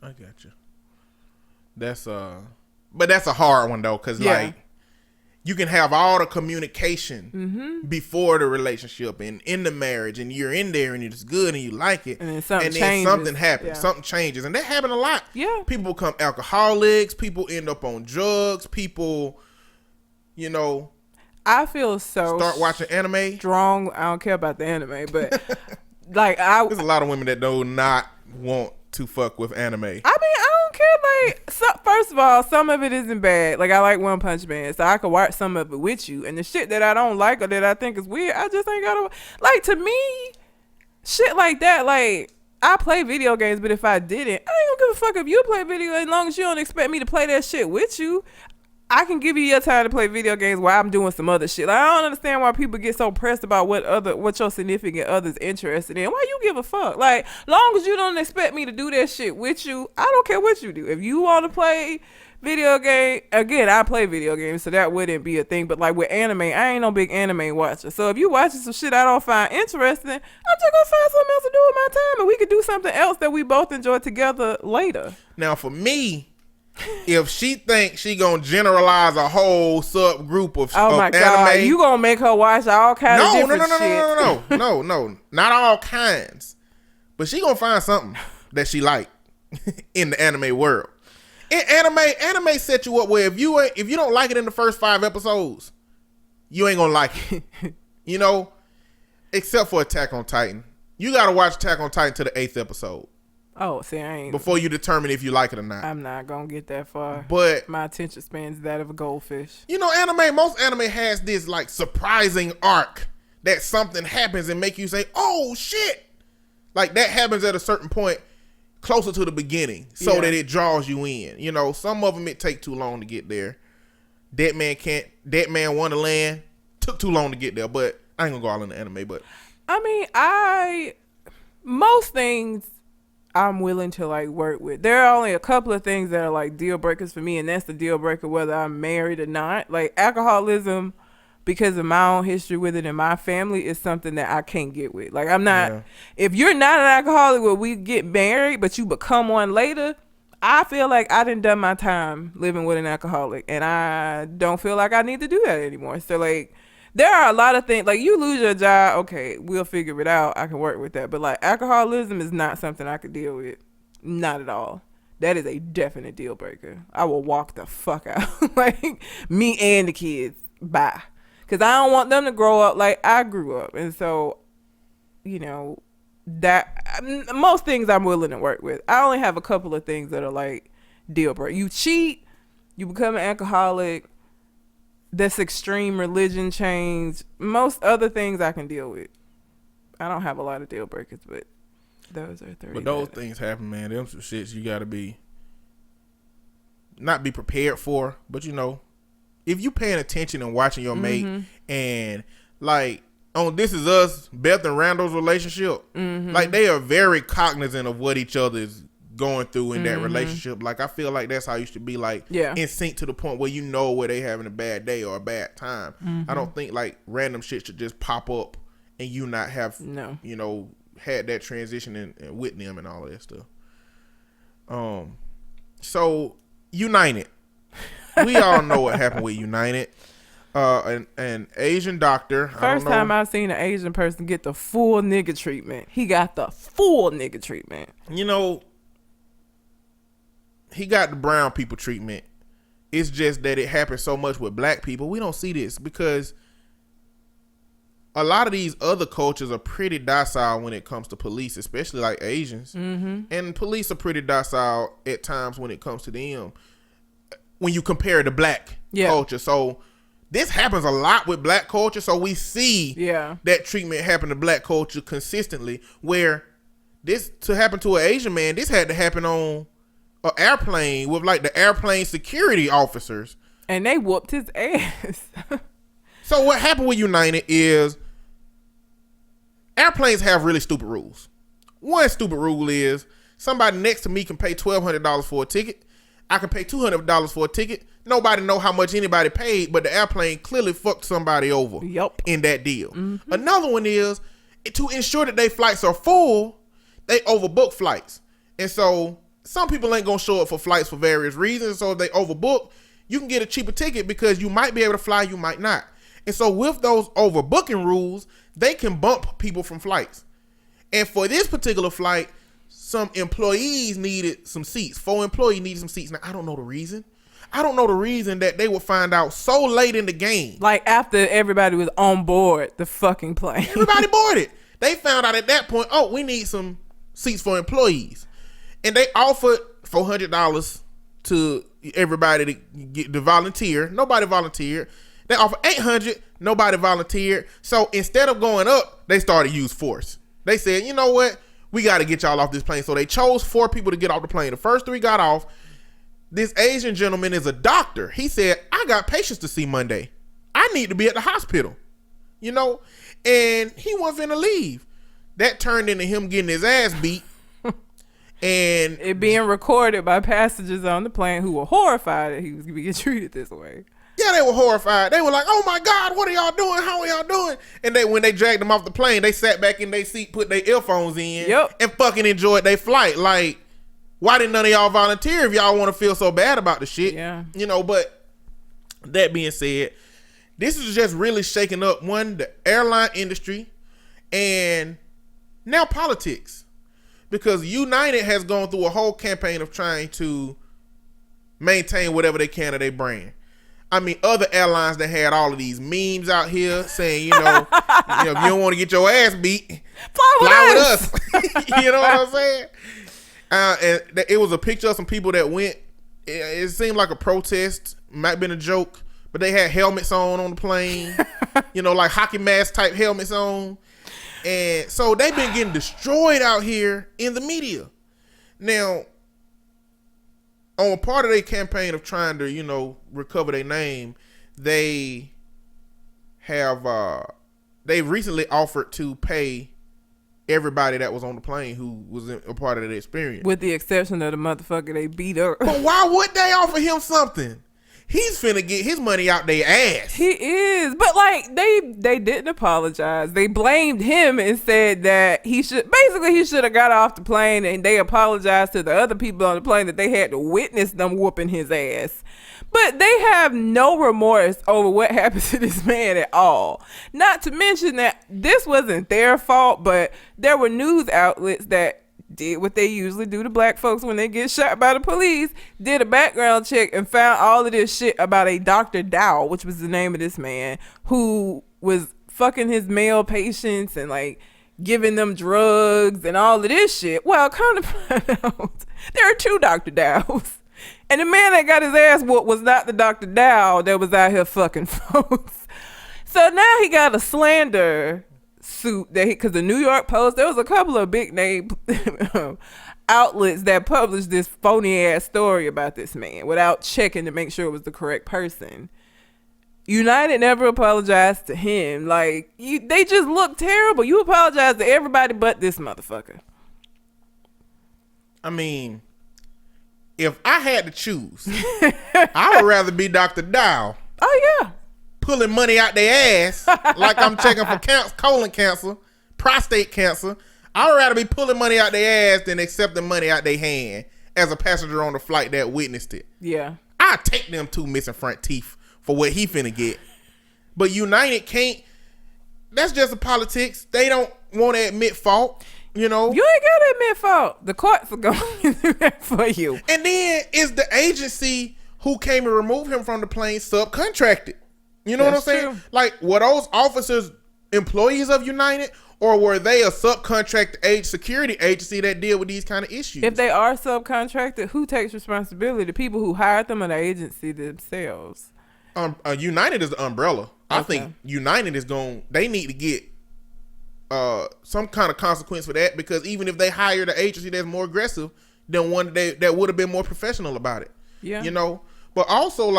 I got you. But that's a hard one though, because like you can have all the communication before the relationship and in the marriage, and you're in there and it's good and you like it, and then something happens, something changes, and that happen a lot. Yeah, people become alcoholics, people end up on drugs, people, I feel so start watching anime. Strong. I don't care about the anime, but like there's a lot of women that do not want to fuck with anime. I mean, I don't care. Like, first of all, some of it isn't bad. Like, I like One Punch Man, so I could watch some of it with you. And the shit that I don't like or that I think is weird, I just ain't gotta. Like, to me, shit like that. Like, I play video games, but if I didn't, I ain't gonna give a fuck if you play video games, as long as you don't expect me to play that shit with you. I can give you your time to play video games while I'm doing some other shit. Like, I don't understand why people get so pressed about what your significant other's interested in. Why you give a fuck? Like, long as you don't expect me to do that shit with you, I don't care what you do. If you want to play video game, again, I play video games, so that wouldn't be a thing. But like with anime, I ain't no big anime watcher. So if you watching some shit I don't find interesting, I'm just gonna find something else to do with my time, and we could do something else that we both enjoy together later. Now, for me, if she thinks she gonna generalize a whole subgroup of God, anime, you gonna make her watch all kinds of different shit. No, not all kinds, but she gonna find something that she like in the anime world. In anime set you up where if you don't like it in the first 5 episodes, you ain't gonna like it. Except for Attack on Titan, you gotta watch Attack on Titan to the 8th episode. Oh, see, I ain't. before you determine if you like it or not. I'm not gonna get that far. But My attention span is that of a goldfish. you know, most anime has this like surprising arc that something happens and make you say, "Oh shit!" Like that happens at a certain point, closer to the beginning, so that it draws you in. You know, some of them it take too long to get there. Dead Man Wonderland took too long to get there, but I ain't gonna go all in the anime. But I mean, most things I'm willing to like work with. There are only a couple of things that are like deal breakers for me, and that's the deal breaker whether I'm married or not. Like alcoholism, because of my own history with it in my family, is something that I can't get with. Like I'm not. Yeah. If you're not an alcoholic where we get married, but you become one later, I feel like I done my time living with an alcoholic, and I don't feel like I need to do that anymore. So like, there are a lot of things, like you lose your job, okay, we'll figure it out. I can work with that. But like alcoholism is not something I could deal with. Not at all. That is a definite deal breaker. I will walk the fuck out. Like me and the kids, bye. Because I don't want them to grow up like I grew up. And so, you know, that most things I'm willing to work with. I only have a couple of things that are like deal breaker. You cheat, you become an alcoholic, that's extreme religion change. Most other things I can deal with. I don't have a lot of deal breakers, but those are three. But those things happen, man. Them some shits you gotta not be prepared for. But you know, if you paying attention and watching your mate, and like on This Is Us, Beth and Randall's relationship, like they are very cognizant of what each other is going through in that relationship. Like I feel like that's how you should be, like in sync to the point where you know where they having a bad day or a bad time. I don't think like random shit should just pop up and you not have you know had that transition and with them and all of that stuff. So United, we all know what happened with United. An Asian doctor. First time I've seen an Asian person get the full nigga treatment. He got the full nigga treatment. You know, he got the brown people treatment. It's just that it happens so much with black people. We don't see this because a lot of these other cultures are pretty docile when it comes to police, especially like Asians. And police are pretty docile at times when it comes to them when you compare the black culture. So this happens a lot with black culture. So we see that treatment happen to black culture consistently, where this to happen to an Asian man, this had to happen on an airplane with like the airplane security officers, and they whooped his ass. So what happened with United is airplanes have really stupid rules. One stupid rule is somebody next to me can pay $1,200 for a ticket. I can pay $200 for a ticket. Nobody know how much anybody paid, but the airplane clearly fucked somebody over in that deal. Another one is to ensure that their flights are full, they overbook flights. And so some people ain't gonna show up for flights for various reasons. So if they overbook, you can get a cheaper ticket because you might be able to fly, you might not. And so with those overbooking rules, they can bump people from flights. And for this particular flight, some employees needed some seats. 4 employees needed some seats. Now, I don't know the reason. I don't know the reason that they would find out so late in the game. Like after everybody was on board the fucking plane. Everybody boarded. They found out at that point, oh, we need some seats for employees. And they offered $400 to everybody to volunteer. Nobody volunteered. They offered $800. Nobody volunteered. So instead of going up, they started to use force. They said, you know what? We got to get y'all off this plane. So they chose 4 people to get off the plane. The first 3 got off. This Asian gentleman is a doctor. He said, I got patients to see Monday. I need to be at the hospital. You know? And he wasn't finna leave. That turned into him getting his ass beat. And it being recorded by passengers on the plane who were horrified that he was being treated this way. Yeah, they were horrified. They were like, oh my God, what are y'all doing? How are y'all doing? And when they dragged them off the plane, they sat back in their seat, put their earphones in, and fucking enjoyed their flight. Like, why didn't none of y'all volunteer if y'all want to feel so bad about the shit? Yeah. You know, but that being said, this is just really shaking up, the airline industry and now politics. Because United has gone through a whole campaign of trying to maintain whatever they can of their brand. I mean, other airlines that had all of these memes out here saying, you know, if you don't want to get your ass beat, fly with us. You know what I'm saying? And it was a picture of some people that went. It seemed like a protest. Might have been a joke, but they had helmets on the plane. Like hockey mask type helmets on. And so they've been getting destroyed out here in the media. Now, on part of their campaign of trying to, recover their name, they have they recently offered to pay everybody that was on the plane who was a part of the experience. With the exception of the motherfucker they beat up. But why would they offer him something? He's finna get his money out their ass. He is. But they didn't apologize. They blamed him and said that he should have got off the plane, and they apologized to the other people on the plane that they had to witness them whooping his ass. But they have no remorse over what happened to this man at all. Not to mention that this wasn't their fault, but there were news outlets that did what they usually do to black folks when they get shot by the police, did a background check and found all of this shit about a Dr. Dow, which was the name of this man, who was fucking his male patients and giving them drugs and all of this shit. Well, kind of find out there are two Dr. Dows. And the man that got his ass whooped was not the Dr. Dow that was out here fucking folks. So now he got a slander suit because the New York Post, there was a couple of big name outlets that published this phony ass story about this man without checking to make sure it was the correct person. United never apologized to him. They just look terrible. You apologize to everybody but this motherfucker. I mean, if I had to choose, I would rather be Dr. Dow. Oh yeah. Pulling money out their ass like I'm checking for colon cancer, prostate cancer. I'd rather be pulling money out their ass than accepting money out their hand as a passenger on the flight that witnessed it. Yeah. I'd take them two missing front teeth for what he finna get. But United can't. That's just the politics. They don't want to admit fault, You ain't gotta admit fault. The courts are going to do that for you. And then is the agency who came and removed him from the plane subcontracted? You know That's what I'm saying? true. Were those officers employees of United, or were they a subcontract security agency that deal with these kind of issues? If they are subcontracted, who takes responsibility? The people who hired them or the agency themselves? United is the umbrella. Okay. I think United is they need to get some kind of consequence for that, because even if they hired an agency that's more aggressive than one that would have been more professional about it. Yeah. But also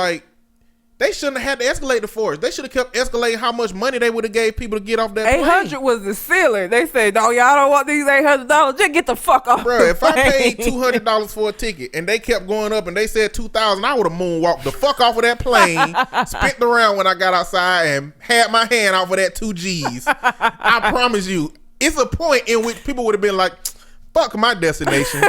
they shouldn't have had to escalate the force. They should have kept escalating how much money they would have gave people to get off that plane. $800 was the ceiling. They said, "No, y'all don't want these $800. Just get the fuck off." Bro, if I paid $200 for a ticket and they kept going up and they said $2,000, I would have moonwalked the fuck off of that plane, spent around when I got outside, and had my hand off of that 2 G's. I promise you, it's a point in which people would have been like, "Fuck my destination.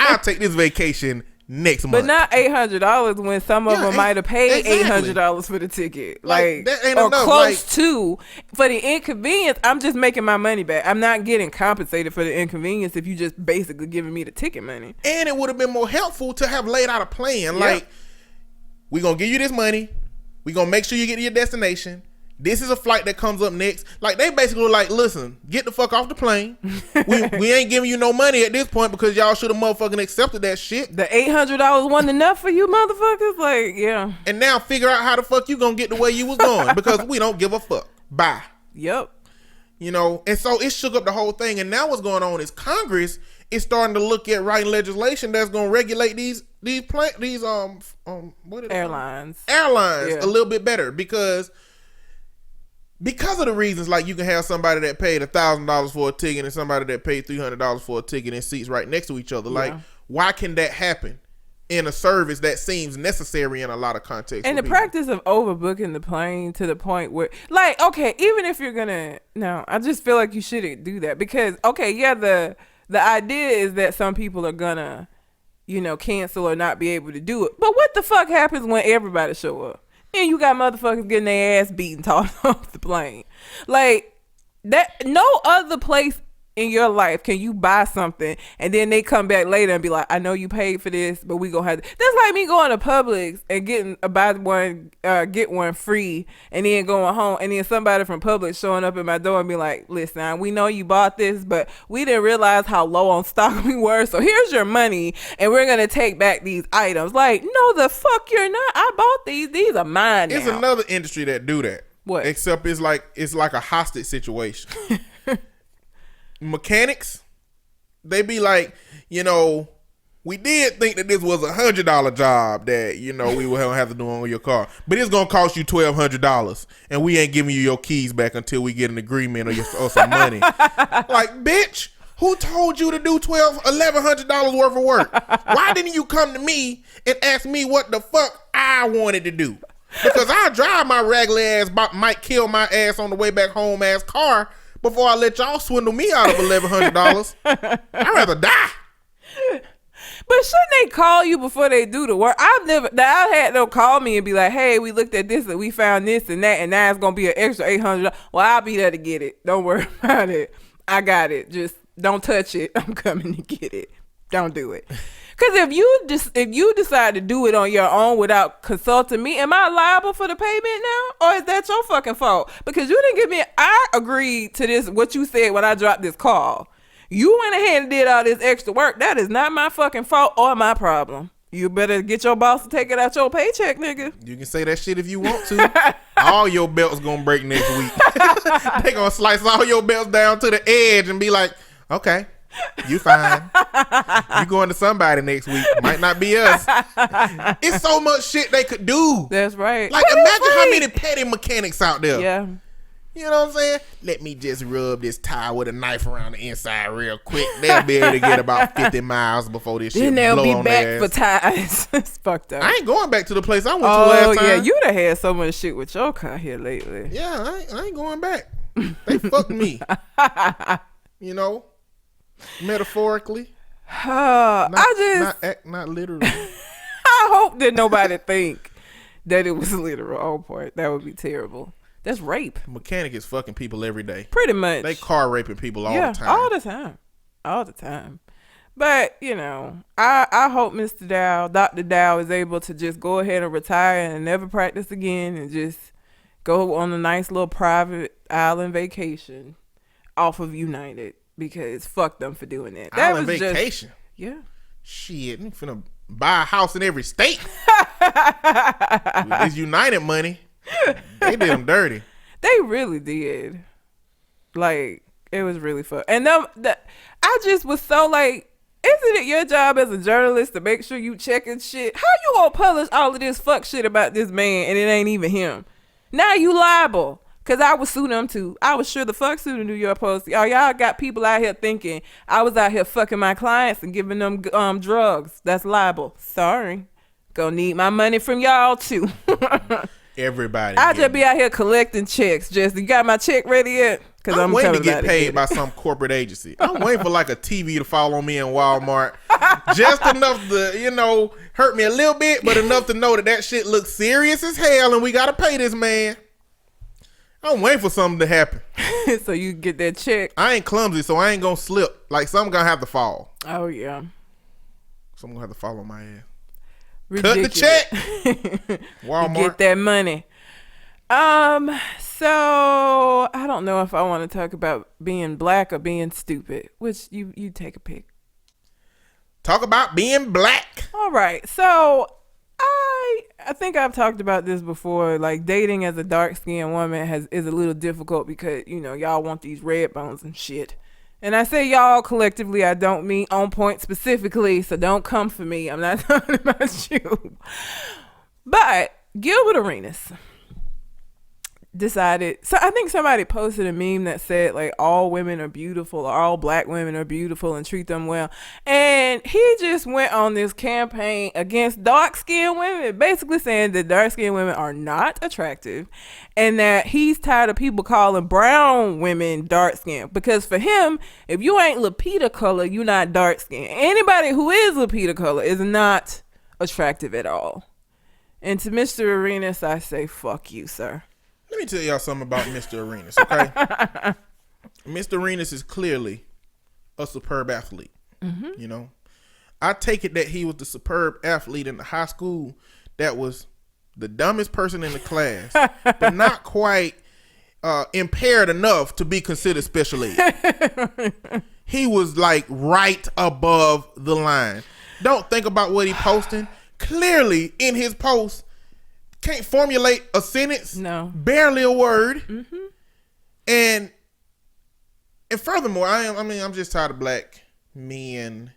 I'll take this vacation next month." But not $800 when some of them might have paid exactly. $800 for the ticket, that ain't or enough. close to. For the inconvenience, I'm just making my money back. I'm not getting compensated for the inconvenience if you just basically giving me the ticket money. And it would have been more helpful to have laid out a plan. We gonna give you this money. We gonna make sure you get to your destination. This is a flight that comes up next. They basically were like, "Listen, get the fuck off the plane. we ain't giving you no money at this point because y'all should have motherfucking accepted that shit. The $800 wasn't enough for you motherfuckers?" Yeah. And now figure out how the fuck you gonna get the way you was going, because we don't give a fuck. Bye. Yep. And so it shook up the whole thing. And now what's going on is Congress is starting to look at writing legislation that's gonna regulate these airlines a little bit better, because of the reasons, you can have somebody that paid $1,000 for a ticket and somebody that paid $300 for a ticket in seats right next to each other. Yeah. Why can that happen in a service that seems necessary in a lot of contexts? And the practice of overbooking the plane to the point where, okay, even if you're gonna, no, I just feel like you shouldn't do that, because, okay, yeah, the idea is that some people are gonna, cancel or not be able to do it. But what the fuck happens when everybody show up? And you got motherfuckers getting their ass beaten tossed off the plane. That no other place in your life can you buy something and then they come back later and be like, I know you paid for this, but we gonna have to. That's like me going to Publix and getting a buy one get one free, and then going home and then somebody from Publix showing up at my door and be like, listen, we know you bought this, but we didn't realize how low on stock we were, so here's your money and we're gonna take back these items. Like, no the fuck you're not. I bought these are mine now. It's another industry that do that. What? Except it's like a hostage situation. Mechanics, they be like, we did think that this was $100 job that we will have to do on your car, but it's gonna cost you $1,200, and we ain't giving you your keys back until we get an agreement or some money. Like, bitch, who told you to do $1,100 worth of work? Why didn't you come to me and ask me what the fuck I wanted to do? Because I drive my regular ass, might kill my ass on the way back home ass car before I let y'all swindle me out of $1,100. I'd rather die. But shouldn't they call you before they do the work? I've had them call me and be like, hey, we looked at this and we found this and that, and now it's going to be an extra $800. Well, I'll be there to get it. Don't worry about it. I got it. Just don't touch it. I'm coming to get it. Don't do it. Because if you decide to do it on your own without consulting me, am I liable for the payment now? Or is that your fucking fault? Because you didn't give me, I agreed to this, what you said when I dropped this call. You went ahead and did all this extra work. That is not my fucking fault or my problem. You better get your boss to take it out your paycheck, nigga. You can say that shit if you want to. All your belts gonna break next week. They gonna slice all your belts down to the edge and be like, okay. You fine. You going to somebody next week. Might not be us. It's so much shit they could do. That's right. Like, imagine how many petty mechanics out there. Yeah. You know what I'm saying? Let me just rub this tire with a knife around the inside real quick. They'll be able to get about 50 miles before this shit then blow they'll on be their back ass. for tires. It's fucked up. I ain't going back to the place I went to last time. Oh, yeah. You done had so much shit with your car here lately. Yeah, I ain't going back. They fucked me. Metaphorically. Not literally. I hope that nobody think that it was literal on part. That would be terrible. That's rape. Mechanic is fucking people every day. Pretty much. They car raping people all the time. All the time. But, I hope Dr. Dow is able to just go ahead and retire and never practice again and just go on a nice little private island vacation off of United, because fuck them for doing that. That Island was vacation? Yeah. Shit, you finna buy a house in every state. With this United money, they did them dirty. They really did. Like, it was really fun. And I just was so like, isn't it your job as a journalist to make sure you checking shit? How you gonna publish all of this fuck shit about this man and it ain't even him? Now you liable. Cause I would sue them too. I was sure the fuck sue the New York Post. Y'all got people out here thinking I was out here fucking my clients and giving them drugs. That's liable. Sorry. Gonna need my money from y'all too. Everybody. I just be out here collecting checks. You got my check ready yet? Cause I'm waiting to get paid by some corporate agency. I'm waiting for like a TV to fall on me in Walmart. Just enough to, hurt me a little bit, but enough to know that shit looks serious as hell and we gotta pay this man. I'm waiting for something to happen. So you get that check. I ain't clumsy, so I ain't gonna slip. Like, something gonna have to fall. Oh, yeah. Something gonna have to fall on my ass. Ridiculous. Cut the check. Walmart. You get that money. So I don't know if I want to talk about being black or being stupid. Which you take a pick. Talk about being black. All right. So I think I've talked about this before. Like, dating as a dark-skinned woman is a little difficult because, y'all want these red bones and shit. And I say y'all collectively. I don't mean On Point specifically, so don't come for me. I'm not talking about you. But Gilbert Arenas decided, so I think somebody posted a meme that said like all women are beautiful or all black women are beautiful and treat them well, and he just went on this campaign against dark-skinned women, basically saying that dark-skinned women are not attractive and that he's tired of people calling brown women dark-skinned, because for him, if you ain't Lupita color, you're not dark-skinned. Anybody who is Lupita color is not attractive at all. And to Mr. Arenas, I say fuck you, sir. Let me tell y'all something about Mr. Arenas, okay? Mr. Arenas is clearly a superb athlete. You know, I take it that he was the superb athlete in the high school that was the dumbest person in the class, but not quite impaired enough to be considered special ed. He was like right above the line. Don't think about what he posting. Clearly in his post, can't formulate a sentence. No. Barely a word. And furthermore, I'm just tired of black men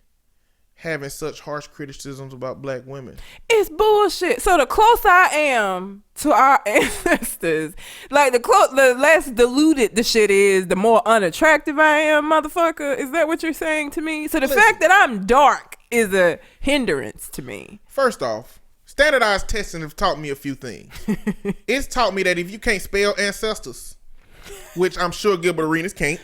having such harsh criticisms about black women. It's bullshit. So the closer I am to our ancestors, like the less diluted the shit is, the more unattractive I am, motherfucker. Is that what you're saying to me? So the fact that I'm dark is a hindrance to me. First off, standardized testing have taught me a few things. It's taught me that if you can't spell ancestors, which I'm sure Gilbert Arenas can't,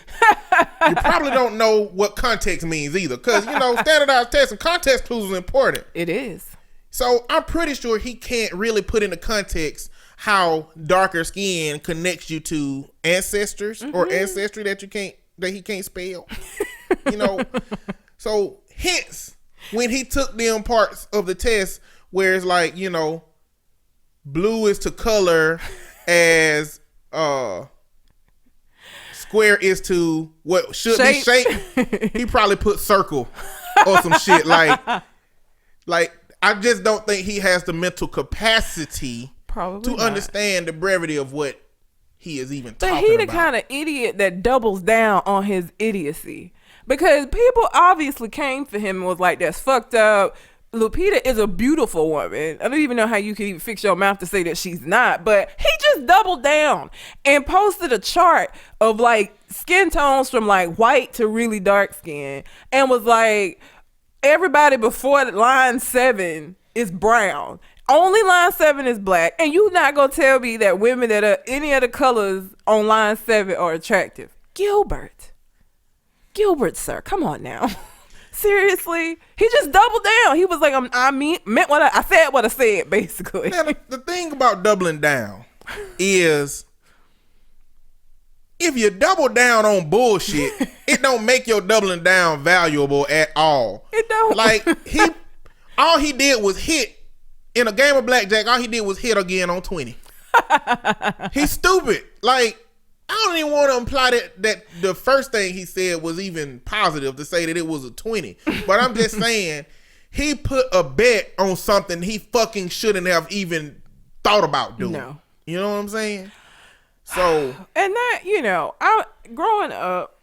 you probably don't know what context means either. Because, standardized testing, context clues is important. It is. So I'm pretty sure he can't really put into context how darker skin connects you to ancestors or ancestry that he can't spell. So hence, when he took them parts of the test where it's like, blue is to color as square is to what should be shape, he probably put circle or some shit like I just don't think he has the mental capacity to understand the brevity of what he is even talking about. But he the kind of idiot that doubles down on his idiocy, because people obviously came for him and was like, that's fucked up. Lupita is a beautiful woman. I don't even know how you can even fix your mouth to say that she's not, but he just doubled down and posted a chart of like skin tones from like white to really dark skin and was like, everybody before line 7 is brown. Only line 7 is black. And you not gonna tell me that women that are any of the colors on line 7 are attractive. Gilbert, sir, come on now. Seriously, he just doubled down. He was like, meant what I said. What I said, basically. Now, the thing about doubling down is, if you double down on bullshit, it don't make your doubling down valuable at all. It don't. Like all he did was hit in a game of blackjack. All he did was hit again on 20. He's stupid. Like, I don't even want to imply that the first thing he said was even positive to say that it was a 20. But I'm just saying, he put a bet on something he fucking shouldn't have even thought about doing. No. You know what I'm saying? So. And that, I growing up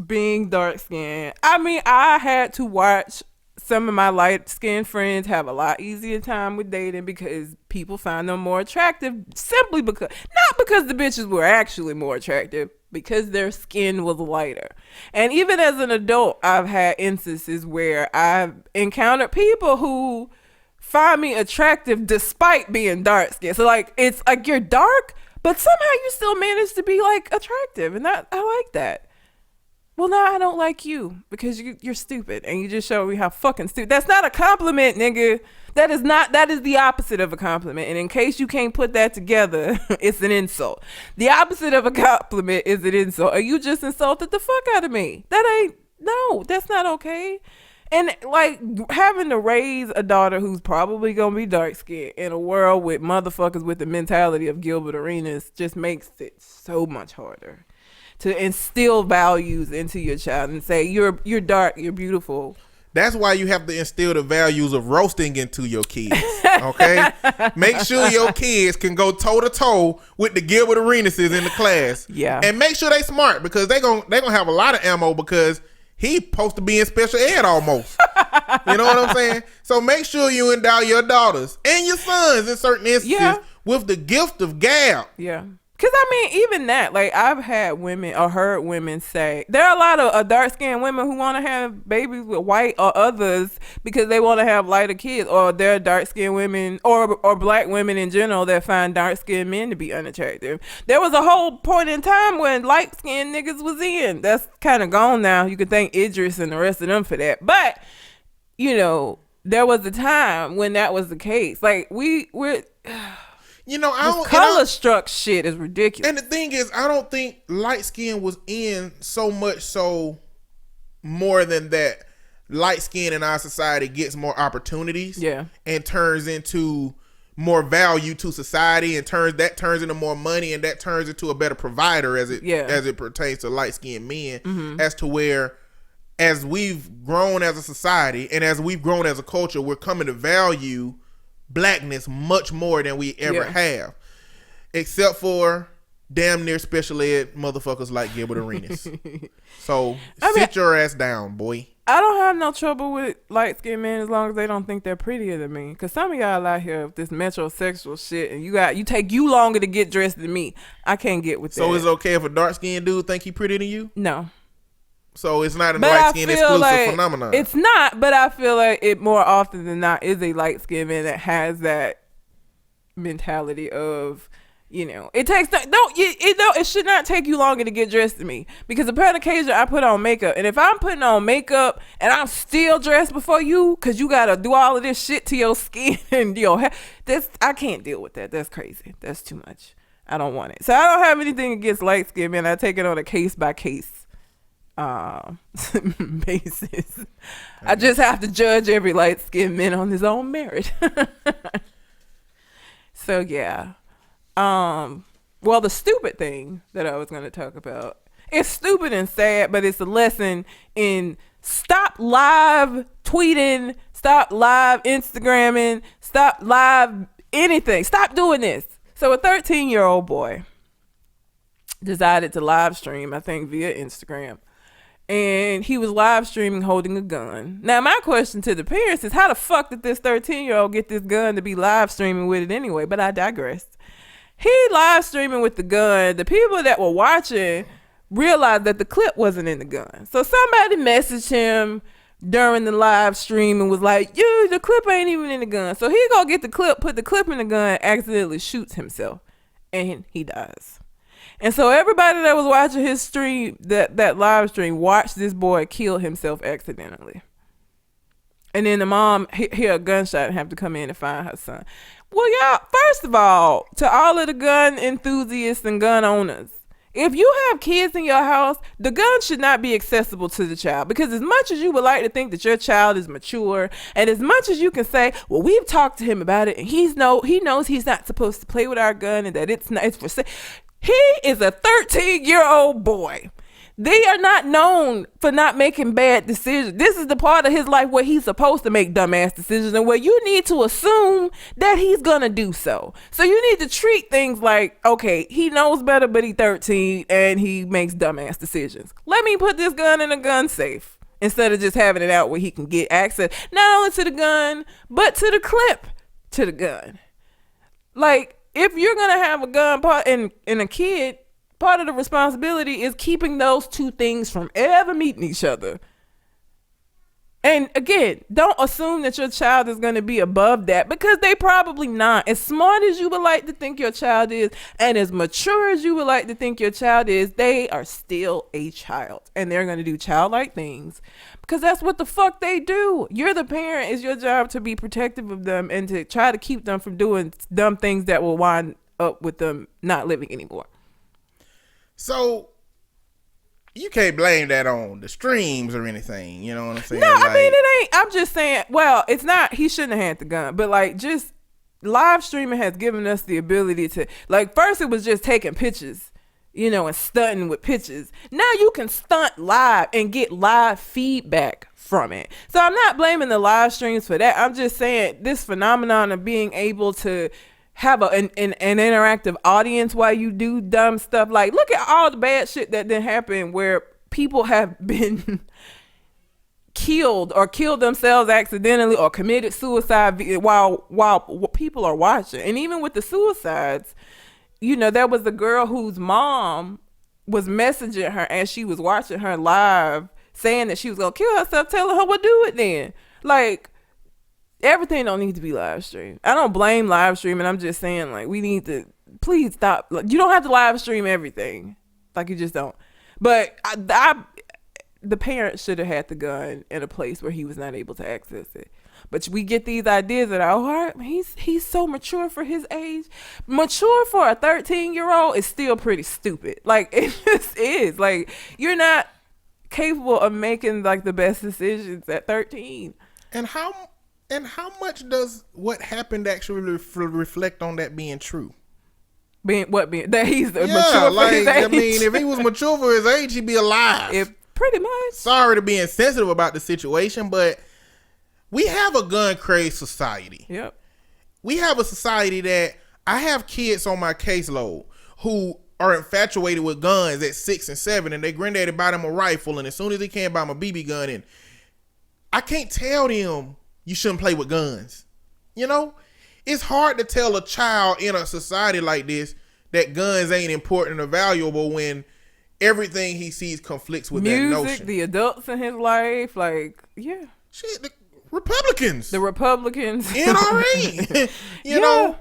being dark skinned, I had to watch some of my light skinned friends have a lot easier time with dating because people find them more attractive simply because, not because the bitches were actually more attractive, because their skin was lighter. And even as an adult, I've had instances where I've encountered people who find me attractive despite being dark skinned. So like, it's like you're dark, but somehow you still manage to be like attractive. And I like that. Well, now I don't like you because you're stupid and you just showed me how fucking stupid. That's not a compliment, nigga. That is the opposite of a compliment. And in case you can't put that together, it's an insult. The opposite of a compliment is an insult. Or you just insulted the fuck out of me. That's not okay. And like having to raise a daughter who's probably going to be dark skinned in a world with motherfuckers with the mentality of Gilbert Arenas just makes it so much harder to instill values into your child and say, you're dark, you're beautiful. That's why you have to instill the values of roasting into your kids. Okay? Make sure your kids can go toe to toe with the Gilbert Arenases in the class. Yeah. And make sure they smart, because they gonna have a lot of ammo, because he supposed to be in special ed almost. You know what I'm saying? So make sure you endow your daughters and your sons in certain instances with the gift of gab. Yeah. Because, even that, like, I've had women or heard women say, there are a lot of dark-skinned women who want to have babies with white or others because they want to have lighter kids, or there are dark-skinned women or black women in general that find dark-skinned men to be unattractive. There was a whole point in time when light-skinned niggas was in. That's kind of gone now. You can thank Idris and the rest of them for that. But, there was a time when that was the case. Like, we're... this color struck shit is ridiculous. And the thing is, I don't think light skin was in so much so more than that, light skin in our society gets more opportunities. Yeah. And turns into more value to society, and turns into more money, and that turns into a better provider as it pertains to light skinned men. Mm-hmm. As to where, as we've grown as a society and as we've grown as a culture, we're coming to value blackness much more than we ever have, except for damn near special ed motherfuckers like Gilbert Arenas. So sit your ass down, boy. I don't have no trouble with light skinned men as long as they don't think they're prettier than me. Cause some of y'all out here with this metrosexual shit, and you take you longer to get dressed than me. I can't get with that. So it's okay if a dark skinned dude think he prettier than you? No. So it's not a light skin exclusive phenomenon. It's not, but I feel like it more often than not is a light skinned man that has that mentality of, you know, it should not take you longer to get dressed than me, because upon occasion I put on makeup, and if I'm putting on makeup and I'm still dressed before you, because you gotta do all of this shit to your skin and your hair, I can't deal with that. That's crazy. That's too much. I don't want it. So I don't have anything against light skinned men. I take it on a case by case basis. I just have to judge every light skinned man on his own merit. So yeah. Well, the stupid thing that I was going to talk about, it's stupid and sad, but it's a lesson in stop live tweeting, stop live Instagramming, stop live anything. Stop doing this. So a 13-year-old boy decided to live stream, I think via Instagram, and he was live streaming holding a gun. Now, my question to the parents is, how the fuck did this 13-year-old get this gun to be live streaming with it anyway? But I digress. He live streaming with the gun. The people that were watching realized that the clip wasn't in the gun. So somebody messaged him during the live stream and was like, the clip ain't even in the gun. So he go get the clip, put the clip in the gun, accidentally shoots himself, and he dies. And so everybody that was watching his stream, that live stream, watched this boy kill himself accidentally. And then the mom hear a gunshot and have to come in and find her son. Well, y'all, first of all, to all of the gun enthusiasts and gun owners, if you have kids in your house, the gun should not be accessible to the child, because as much as you would like to think that your child is mature, and as much as you can say, well, we've talked to him about it, and he knows he's not supposed to play with our gun, and that it's for sale. He is a 13-year-old boy. They are not known for not making bad decisions. This is the part of his life where he's supposed to make dumbass decisions, and where you need to assume that he's gonna do so. So you need to treat things like, okay, he knows better, but he's 13 and he makes dumbass decisions. Let me put this gun in a gun safe instead of just having it out where he can get access not only to the gun, but to the clip to the gun. Like, if you're gonna have a gun part and a kid, part of the responsibility is keeping those two things from ever meeting each other. And again, don't assume that your child is going to be above that, because they probably not. As smart as you would like to think your child is, and as mature as you would like to think your child is, they are still a child, and they're going to do childlike things because that's what the fuck they do. You're the parent. It's your job to be protective of them and to try to keep them from doing dumb things that will wind up with them not living anymore. So you can't blame that on the streams or anything, you know what I'm saying? No, I mean, it ain't. I'm just saying, well, it's not, he shouldn't have had the gun, but like, just live streaming has given us the ability to, like, first it was just taking pictures, you know, and stunting with pictures. Now you can stunt live and get live feedback from it. So I'm not blaming the live streams for that. I'm just saying this phenomenon of being able to have an interactive audience while you do dumb stuff. Like, look at all the bad shit that didn't happen where people have been killed or killed themselves accidentally or committed suicide while people are watching. And even with the suicides, you know, there was a girl whose mom was messaging her as she was watching her live, saying that she was gonna kill herself, telling her, well, do it then. Like, everything don't need to be live streamed. I don't blame live streaming. I'm just saying, like, we need to please stop. Like, you don't have to live stream everything. Like, you just don't. But the parents should have had the gun in a place where he was not able to access it. But we get these ideas that are, all right, he's so mature for his age. Mature for a 13-year-old is still pretty stupid. Like, it just is. Like, you're not capable of making like the best decisions at 13. And how much does what happened actually reflect on that being true? Being that he's mature for his age. I mean, if he was mature for his age, he'd be alive. Pretty much. Sorry to be insensitive about the situation, but we have a gun crazed society. Yep. We have a society that I have kids on my caseload who are infatuated with guns at 6 and 7, and their granddaddy buy them a rifle, and as soon as he can buy them a BB gun, and I can't tell them you shouldn't play with guns. You know, it's hard to tell a child in a society like this that guns ain't important or valuable when everything he sees conflicts with music, that notion. The adults in his life, like, yeah. Shit, the Republicans. NRA. you know,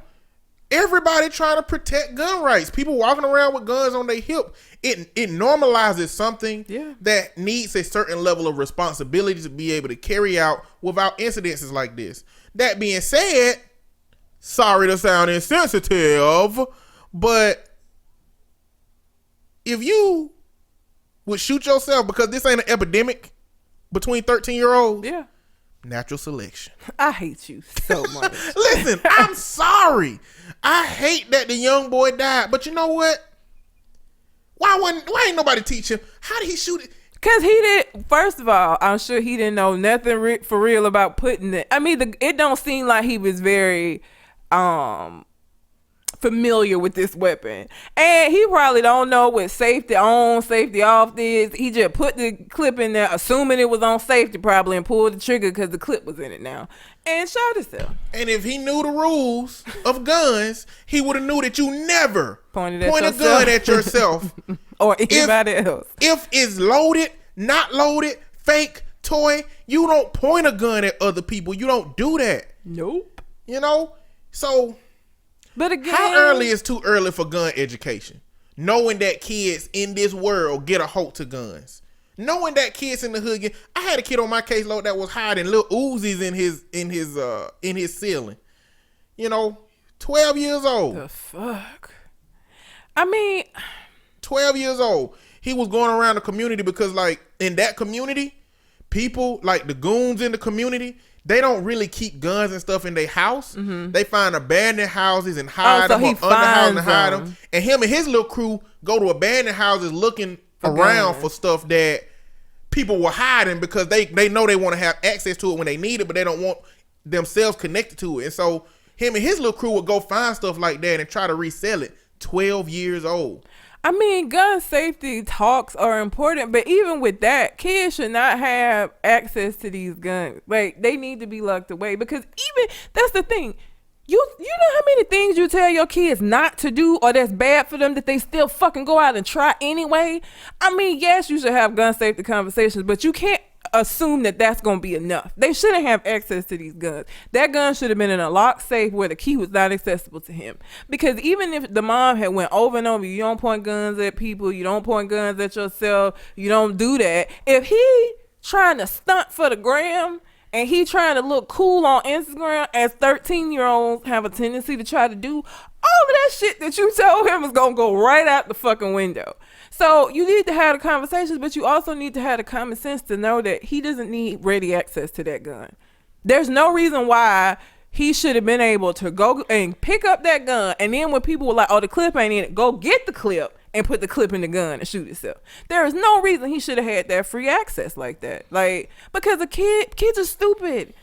everybody trying to protect gun rights. People walking around with guns on their hip. It normalizes something that needs a certain level of responsibility to be able to carry out without incidences like this. That being said, sorry to sound insensitive, but if you would shoot yourself because this ain't an epidemic between 13-year-olds, natural selection. I hate you so much. Listen, I'm sorry. I hate that the young boy died, but you know what? Why ain't nobody teach him? How did he shoot it? Because he did. First of all, I'm sure he didn't know nothing for real about putting it. I mean, it don't seem like he was very familiar with this weapon, and he probably don't know what safety on, safety off is. He just put the clip in there, assuming it was on safety, probably, and pulled the trigger because the clip was in it now, and shot himself. And if he knew the rules of guns, he would have knew that you never point a gun at yourself or anybody else. If it's loaded, not loaded, fake, toy, you don't point a gun at other people. You don't do that. Nope. You know? So, but again, how early is too early for gun education? Knowing that kids in this world get a hold to guns. Knowing that kids in the hood I had a kid on my caseload that was hiding little Uzis in his ceiling. You know, 12 years old. The fuck? I mean, 12 years old. He was going around the community because, like, in that community, people, like the goons in the community, they don't really keep guns and stuff in their house. Mm-hmm. They find abandoned houses and hide them, or underhouse and hide them. And him and his little crew go to abandoned houses looking around for stuff that people were hiding because they know they want to have access to it when they need it, but they don't want themselves connected to it. And so him and his little crew would go find stuff like that and try to resell it. 12 years old. I mean, gun safety talks are important, but even with that, kids should not have access to these guns. Like, they need to be locked away, because even that's the thing. You know how many things you tell your kids not to do or that's bad for them that they still fucking go out and try anyway? I mean, yes, you should have gun safety conversations, but you can't assume that that's going to be enough. They shouldn't have access to these guns. That gun should have been in a locked safe where the key was not accessible to him. Because even if the mom had went over and over, you don't point guns at people, you don't point guns at yourself, you don't do that. If he trying to stunt for the gram and he trying to look cool on Instagram, as 13-year-olds have a tendency to try to do, all of that shit that you told him is going to go right out the fucking window. So you need to have the conversations, but you also need to have the common sense to know that he doesn't need ready access to that gun. There's no reason why he should have been able to go and pick up that gun, and then when people were like, oh, the clip ain't in it, go get the clip and put the clip in the gun and shoot himself. There is no reason he should have had that free access like that. Like, because kids are stupid.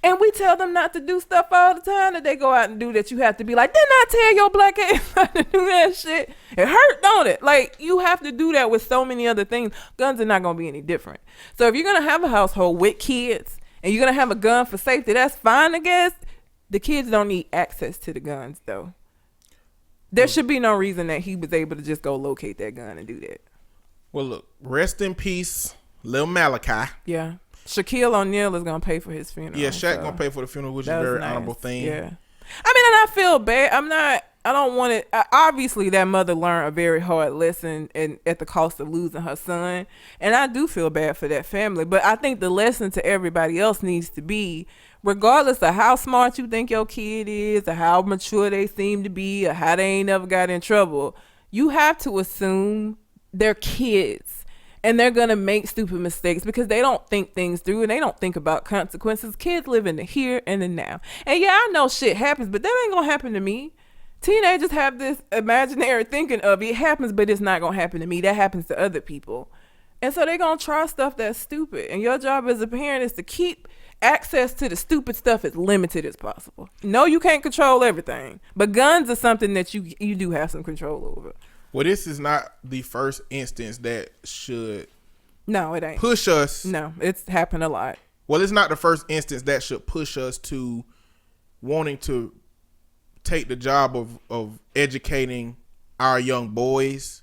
And we tell them not to do stuff all the time that they go out and do, that you have to be like, didn't I tell your black ass not to do that shit? It hurt, don't it? Like, you have to do that with so many other things. Guns are not going to be any different. So if you're going to have a household with kids and you're going to have a gun for safety, that's fine, I guess. The kids don't need access to the guns, though. There should be no reason that he was able to just go locate that gun and do that. Well, look, rest in peace, Lil Malachi. Yeah. Shaquille O'Neal is gonna pay for his funeral. Yeah, Shaq gonna pay for the funeral, which is a very honorable thing. Yeah, I mean, and I feel bad. I don't want it. Obviously, that mother learned a very hard lesson, and at the cost of losing her son. And I do feel bad for that family. But I think the lesson to everybody else needs to be, regardless of how smart you think your kid is, or how mature they seem to be, or how they ain't never got in trouble, you have to assume they're kids. And they're gonna make stupid mistakes because they don't think things through and they don't think about consequences. Kids live in the here and the now. And yeah, I know shit happens, but that ain't gonna happen to me. Teenagers have this imaginary thinking of it happens, but it's not gonna happen to me. That happens to other people. And so they're gonna try stuff that's stupid. And your job as a parent is to keep access to the stupid stuff as limited as possible. No, you can't control everything, but guns are something that you do have some control over. Well, this is not the first instance that should No, it ain't. push us. No, it's happened a lot. Well, it's not the first instance that should push us to wanting to take the job of educating our young boys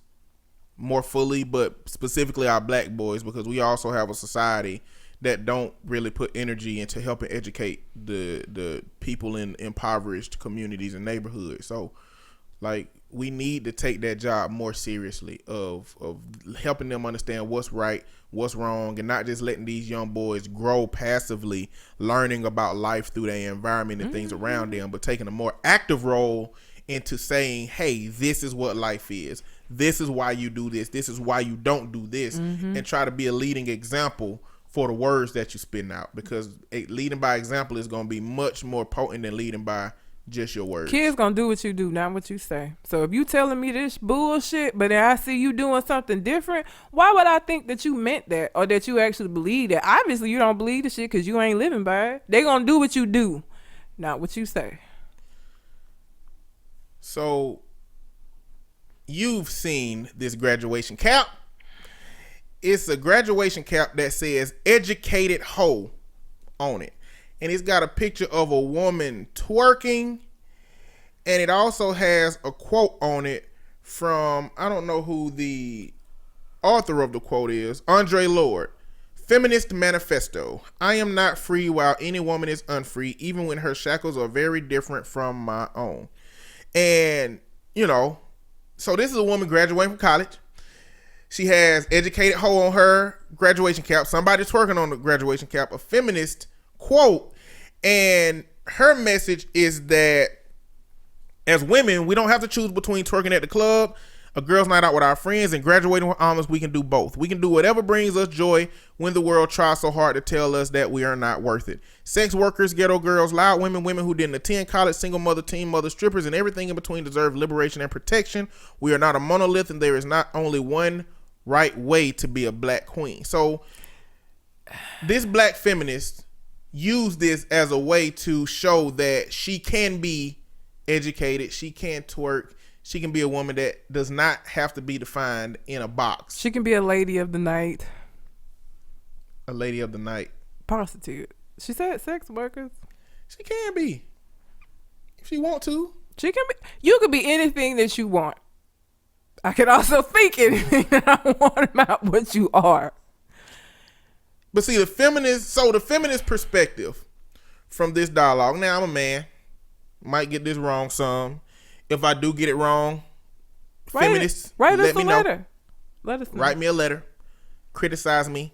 more fully, but specifically our black boys, because we also have a society that don't really put energy into helping educate the people in impoverished communities and neighborhoods. So, like, we need to take that job more seriously of helping them understand what's right, what's wrong, and not just letting these young boys grow passively, learning about life through their environment and things around them, but taking a more active role into saying, hey, this is what life is. This is why you do this. This is why you don't do this. And try to be a leading example for the words that you spit out, because leading by example is going to be much more potent than leading by just your words. Kids gonna do what you do, not what you say. So if you telling me this bullshit, but then I see you doing something different, why would I think that you meant that or that you actually believe that? Obviously, you don't believe the shit because you ain't living by it. They gonna do what you do, not what you say. So you've seen this graduation cap. It's a graduation cap that says educated hoe on it. And it's got a picture of a woman twerking. And it also has a quote on it from, I don't know who the author of the quote is, Andre Lord. Feminist Manifesto. I am not free while any woman is unfree, even when her shackles are very different from my own. And, you know, so this is a woman graduating from college. She has educated hoe on her graduation cap. Somebody twerking on the graduation cap. A feminist quote. And her message is that as women, we don't have to choose between twerking at the club, a girls' night out with our friends, and graduating with honors. We can do both. We can do whatever brings us joy when the world tries so hard to tell us that we are not worth it. Sex workers, ghetto girls, loud women, women who didn't attend college, single mother, teen mother, strippers, and everything in between deserve liberation and protection. We are not a monolith, and there is not only one right way to be a black queen. So this black feminist used this as a way to show that she can be educated, she can twerk, she can be a woman that does not have to be defined in a box. She can be a lady of the night. A lady of the night. Prostitute. She said sex workers. She can be. If she want to. She can be. You could be anything that you want. I can also think anything that I want about what you are. But see, the feminist perspective from this dialogue. Now, I'm a man. Might get this wrong some. If I do get it wrong, feminists, write let us me a know. letter. Let us know. Write me a letter. Criticize me.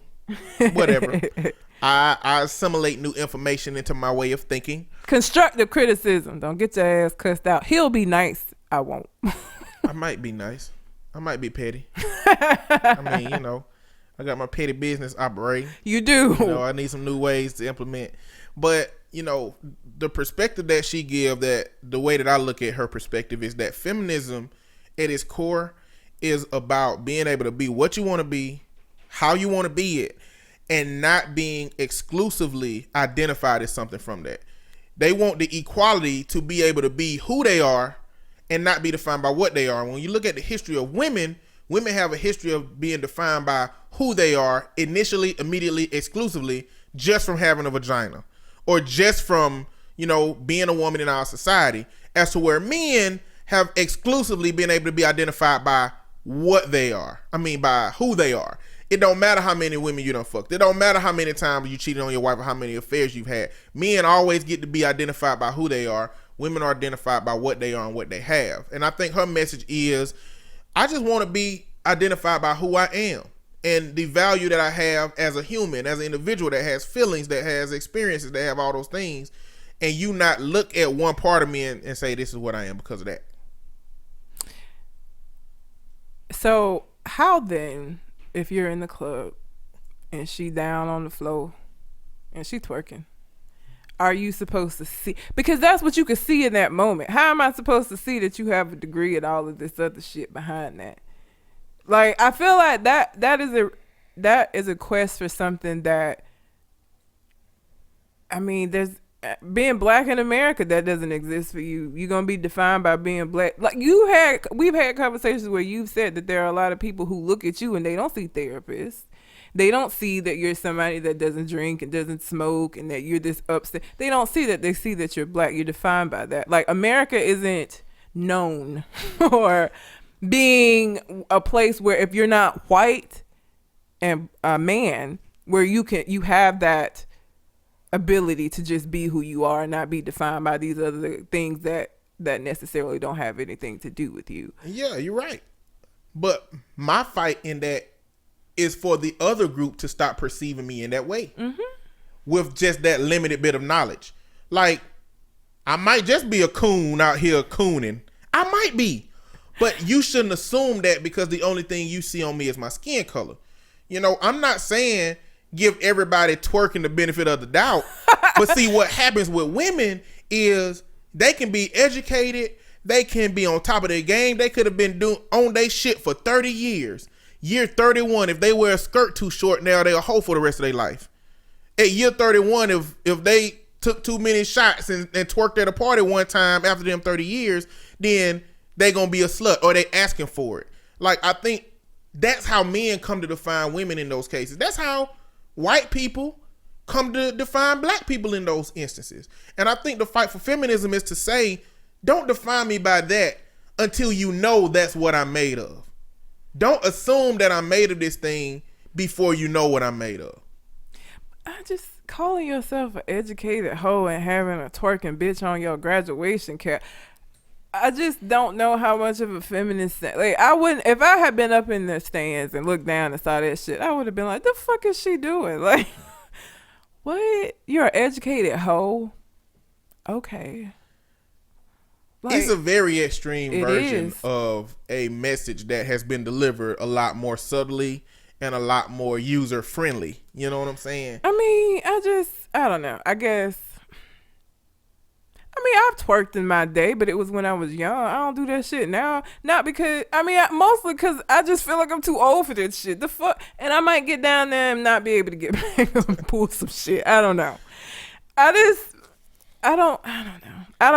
Whatever. I assimilate new information into my way of thinking. Constructive criticism. Don't get your ass cussed out. He'll be nice. I won't. I might be nice. I might be petty. I mean, you know, I got my petty business operating. You do. You know, I need some new ways to implement. But, you know, the perspective that she give, that the way that I look at her perspective is that feminism at its core is about being able to be what you want to be, how you want to be it, and not being exclusively identified as something from that. They want the equality to be able to be who they are and not be defined by what they are. When you look at the history of women, women have a history of being defined by who they are initially, immediately, exclusively, just from having a vagina or just from, you know, being a woman in our society, as to where men have exclusively been able to be identified by what they are. I mean, by who they are. It don't matter how many women you done fucked. It don't matter how many times you cheated on your wife or how many affairs you've had. Men always get to be identified by who they are. Women are identified by what they are and what they have. And I think her message is, I just want to be identified by who I am and the value that I have as a human, as an individual that has feelings, that has experiences, that have all those things. And you not look at one part of me and say, this is what I am because of that. So how then if you're in the club and she down on the floor and she twerking, are you supposed to see? Because that's what you can see in that moment. How am I supposed to see that you have a degree and all of this other shit behind that? Like, I feel like that is a quest for something that, I mean, there's being black in America, that doesn't exist for you. You're gonna be defined by being black. Like we've had conversations where you've said that there are a lot of people who look at you and they don't see therapists. They don't see that you're somebody that doesn't drink and doesn't smoke and that you're this upset. They don't see that. They see that you're black. You're defined by that. Like, America isn't known for being a place where if you're not white and a man, where you have that ability to just be who you are and not be defined by these other things that necessarily don't have anything to do with you. Yeah, you're right. But my fight in that is for the other group to stop perceiving me in that way. Mm-hmm. With just that limited bit of knowledge. Like, I might just be a coon out here cooning. I might be. But you shouldn't assume that because the only thing you see on me is my skin color. You know, I'm not saying give everybody twerking the benefit of the doubt. But see, what happens with women is they can be educated. They can be on top of their game. They could have been doing on their shit for 30 years. Year 31, if they wear a skirt too short now, they're a hoe for the rest of their life. At year 31, if they took too many shots and twerked at a party one time after them 30 years, then they gonna be a slut or they asking for it. Like, I think that's how men come to define women in those cases. That's how white people come to define black people in those instances. And I think the fight for feminism is to say, don't define me by that until you know that's what I'm made of. Don't assume that I'm made of this thing before you know what I'm made of. I just calling yourself an educated hoe and having a twerking bitch on your graduation cap. I just don't know how much of a feminist. Like, I wouldn't, if I had been up in the stands and looked down and saw that shit, I would have been like, the fuck is she doing? Like, what? You're an educated hoe? Okay. Like, it's a very extreme version of a message that has been delivered a lot more subtly and a lot more user friendly. You know what I'm saying? I mean, I don't know. I guess. I mean, I've twerked in my day, but it was when I was young. I don't do that shit now. Not because, mostly because I just feel like I'm too old for that shit. The fuck? And I might get down there and not be able to get back and pull some shit. I don't know. I don't know. I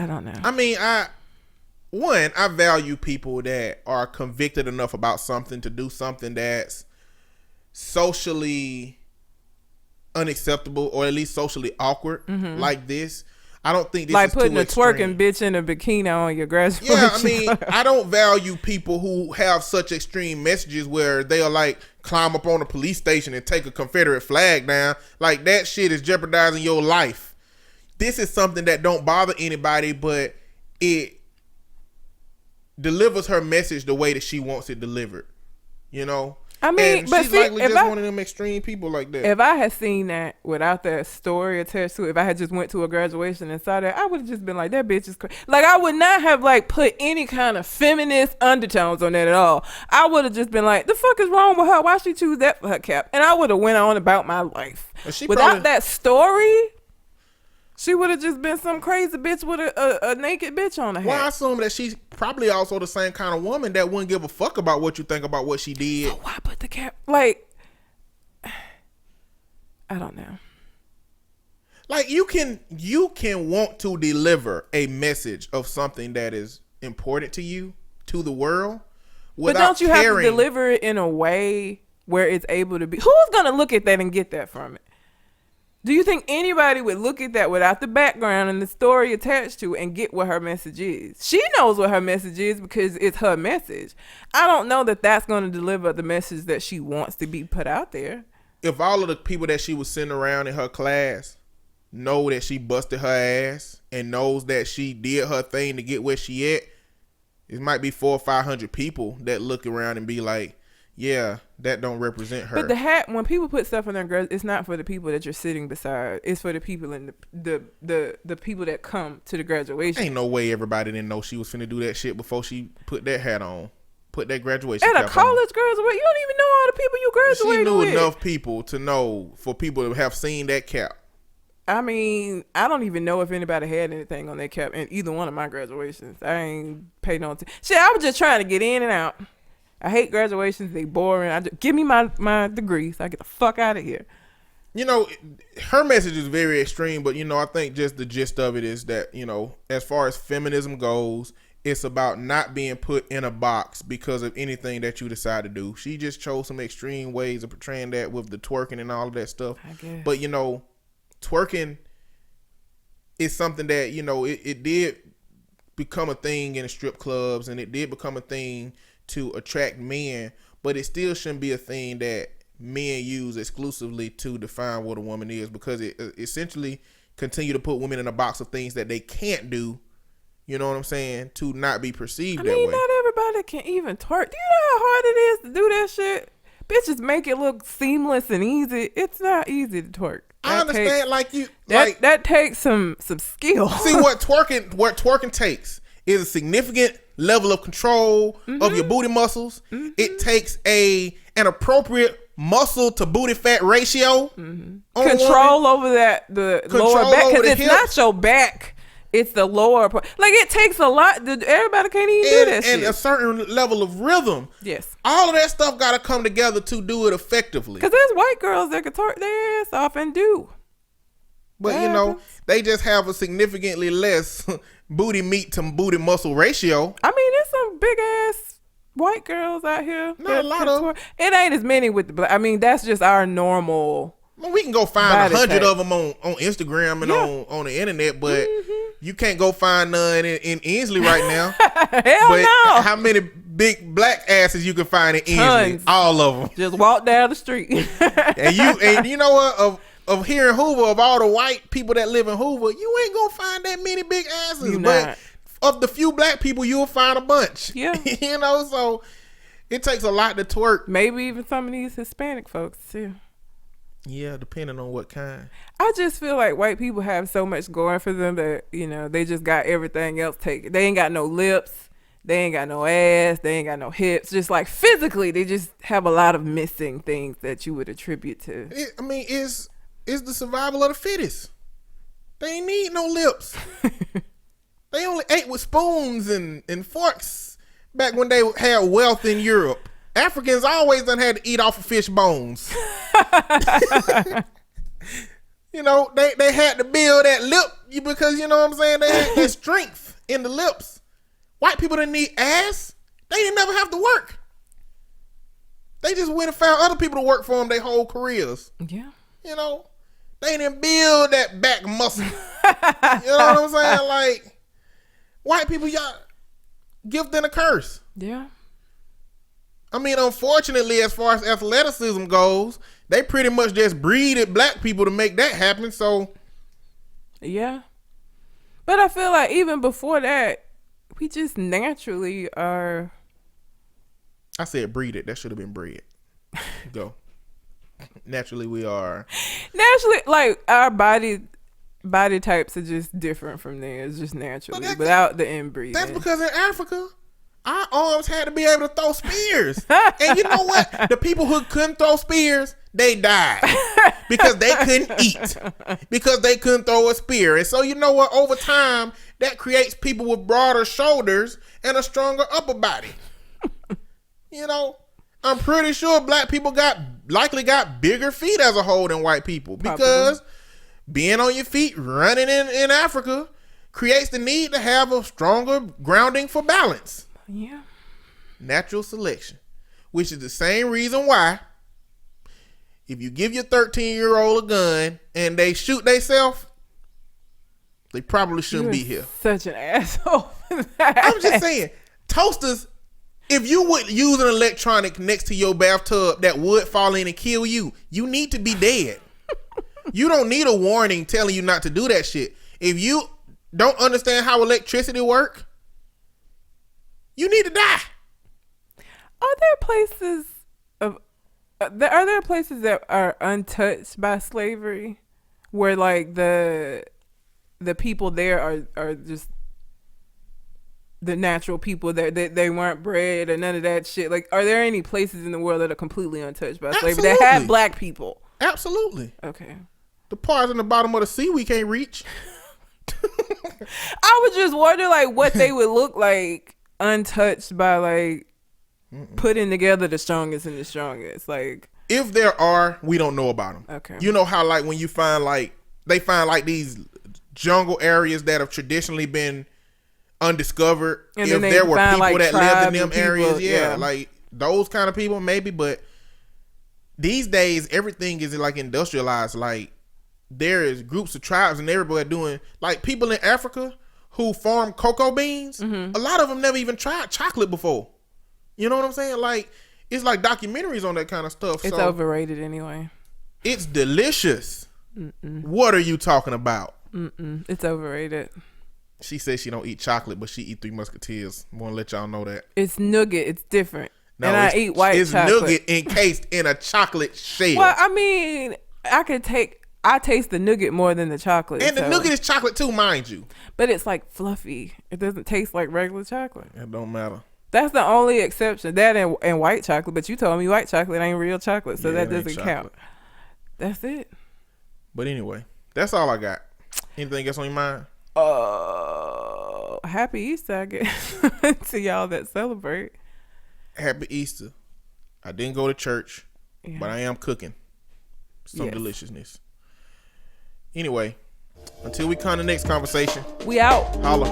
don't know. I mean, I value people that are convicted enough about something to do something that's socially unacceptable or at least socially awkward, like this. I don't think this like is too putting a extreme. Twerking bitch in a bikini on your graduation. Yeah, I mean, I don't value people who have such extreme messages where they'll like climb up on a police station and take a Confederate flag down. Like, that shit is jeopardizing your life. This is something that don't bother anybody, but it delivers her message the way that she wants it delivered. You know? I mean, and but she's see, likely just one of them extreme people like that. If I had seen that without that story attached to it, if I had just went to a graduation and saw that, I would have just been like, that bitch is crazy. Like, I would not have like put any kind of feminist undertones on that at all. I would have just been like, the fuck is wrong with her? Why she choose that for her cap? And I would have went on about my life. Without that story, she would have just been some crazy bitch with a naked bitch on her head. Well, I assume that she's probably also the same kind of woman that wouldn't give a fuck about what you think about what she did. So why put the cap? Like, I don't know. Like, you can want to deliver a message of something that is important to you, to the world, but don't you have to deliver it in a way where it's able to be? Who's gonna look at that and get that from it? Do you think anybody would look at that without the background and the story attached to it and get what her message is? She knows what her message is because it's her message. I don't know that that's going to deliver the message that she wants to be put out there. If all of the people that she was sending around in her class know that she busted her ass and knows that she did her thing to get where she at, it might be 400 or 500 people that look around and be like, yeah, that don't represent her. But when people put stuff on their girls, it's not for the people that you're sitting beside. It's for the people in the people that come to the graduation. Ain't no way everybody didn't know she was finna do that shit before she put that hat on. put that graduation At cap a college graduation, you don't even know all the people you graduated She knew with. enough people to know for people to have seen that cap. I mean, I don't even know if anybody had anything on that cap in either one of my graduations. I ain't paid no attention. Shit, I was just trying to get in and out. I hate graduations. They boring. Give me my degree so I get the fuck out of here. You know, her message is very extreme, but, you know, I think just the gist of it is that, you know, as far as feminism goes, it's about not being put in a box because of anything that you decide to do. She just chose some extreme ways of portraying that with the twerking and all of that stuff. I guess. But, you know, twerking is something that, you know, it did become a thing in the strip clubs, and it did become a thing to attract men, but it still shouldn't be a thing that men use exclusively to define what a woman is, because it essentially continue to put women in a box of things that they can't do. You know what I'm saying? To not be perceived that way. Not everybody can even twerk. Do you know how hard it is to do that shit? Bitches make it look seamless and easy. It's not easy to twerk. I understand, that takes some skill. See, what twerking takes is a significant level of control of your booty muscles. It takes an appropriate muscle to booty fat ratio. Control over the lower back, because it's not your back. It's the lower part. Like, it takes a lot. Everybody can't even do that shit. And a certain level of rhythm. Yes. All of that stuff got to come together to do it effectively. Because there's white girls that can twerk their ass off and do. But, you know, they just have a significantly less booty meat to booty muscle ratio. I mean, there's some big ass white girls out here. Not a lot of them. It ain't as many with the black. I mean, that's just our normal. Well, we can go find 100 of them on Instagram and on the internet, but you can't go find none in Inslee right now. Hell but no. How many big black asses you can find in Inslee? Tons. All of them. Just walk down the street. and you know what? Of here in Hoover, of all the white people that live in Hoover, you ain't gonna find that many big asses. But of the few black people, you'll find a bunch. Yeah. You know, so it takes a lot to twerk. Maybe even some of these Hispanic folks too. Yeah, depending on what kind. I just feel like white people have so much going for them that, you know, they just got everything else taken. They ain't got no lips. They ain't got no ass. They ain't got no hips. Just like physically, they just have a lot of missing things that you would attribute to. It's the survival of the fittest. They ain't need no lips. They only ate with spoons and forks back when they had wealth in Europe. Africans always done had to eat off of fish bones. You know, they had to build that lip because, you know what I'm saying, they had that strength in the lips. White people didn't need ass. They didn't never have to work. They just went and found other people to work for them their whole careers. Yeah. You know, they didn't build that back muscle. You know what I'm saying? Like, white people, y'all, gift and a curse. Yeah. I mean, unfortunately, as far as athleticism goes, they pretty much just breeded black people to make that happen. So, yeah. But I feel like even before that, we just naturally are. I said breeded. That should have been bred. Go. Naturally, we are. Naturally, like, our body types are just different from theirs, just naturally, without the inbreeding. That's because in Africa, our arms had to be able to throw spears. And you know what? The people who couldn't throw spears, they died. Because they couldn't eat. Because they couldn't throw a spear. And so, you know what? Over time, that creates people with broader shoulders and a stronger upper body. You know, I'm pretty sure black people likely got bigger feet as a whole than white people. Because being on your feet, running in Africa, creates the need to have a stronger grounding for balance. Yeah. Natural selection. Which is the same reason why if you give your 13-year-old a gun and they shoot themselves, they probably shouldn't be here. Such an asshole. I'm just saying, toasters, if you would use an electronic next to your bathtub that would fall in and kill you, you need to be dead. You don't need a warning telling you not to do that shit. If you don't understand how electricity works, you need to die. Are there places that are untouched by slavery, where like the people there are just the natural people that they weren't bred or none of that shit. Like, are there any places in the world that are completely untouched by slavery that had black people? Absolutely. Okay. The parts in the bottom of the sea we can't reach. I would just wonder like what they would look like untouched by like putting together the strongest and the strongest. Like, if there are, we don't know about them. Okay. You know how like when you find like they find like these jungle areas that have traditionally been undiscovered. And if there were people like that lived in them areas, yeah, like those kind of people maybe. But these days everything is like industrialized. Like there is groups of tribes and everybody doing like people in Africa who farm cocoa beans. A lot of them never even tried chocolate before. You know what I'm saying? Like it's like documentaries on that kind of stuff. It's overrated anyway. It's delicious. What are you talking about? It's overrated. She says she don't eat chocolate, but she eat Three Musketeers. Want to let y'all know that. It's nougat. It's different. No, and I eat white chocolate. It's nougat encased in a chocolate shell. Well, I mean, I taste the nougat more than the chocolate. And the nougat is chocolate too, mind you. But it's like fluffy. It doesn't taste like regular chocolate. It don't matter. That's the only exception. That and white chocolate. But you told me white chocolate ain't real chocolate, so that doesn't count. That's it. But anyway, that's all I got. Anything else on your mind? Happy Easter, I guess, to y'all that celebrate. Happy Easter. I didn't go to church, but I am cooking some deliciousness. Anyway, until we come to the next conversation, we out. Holla.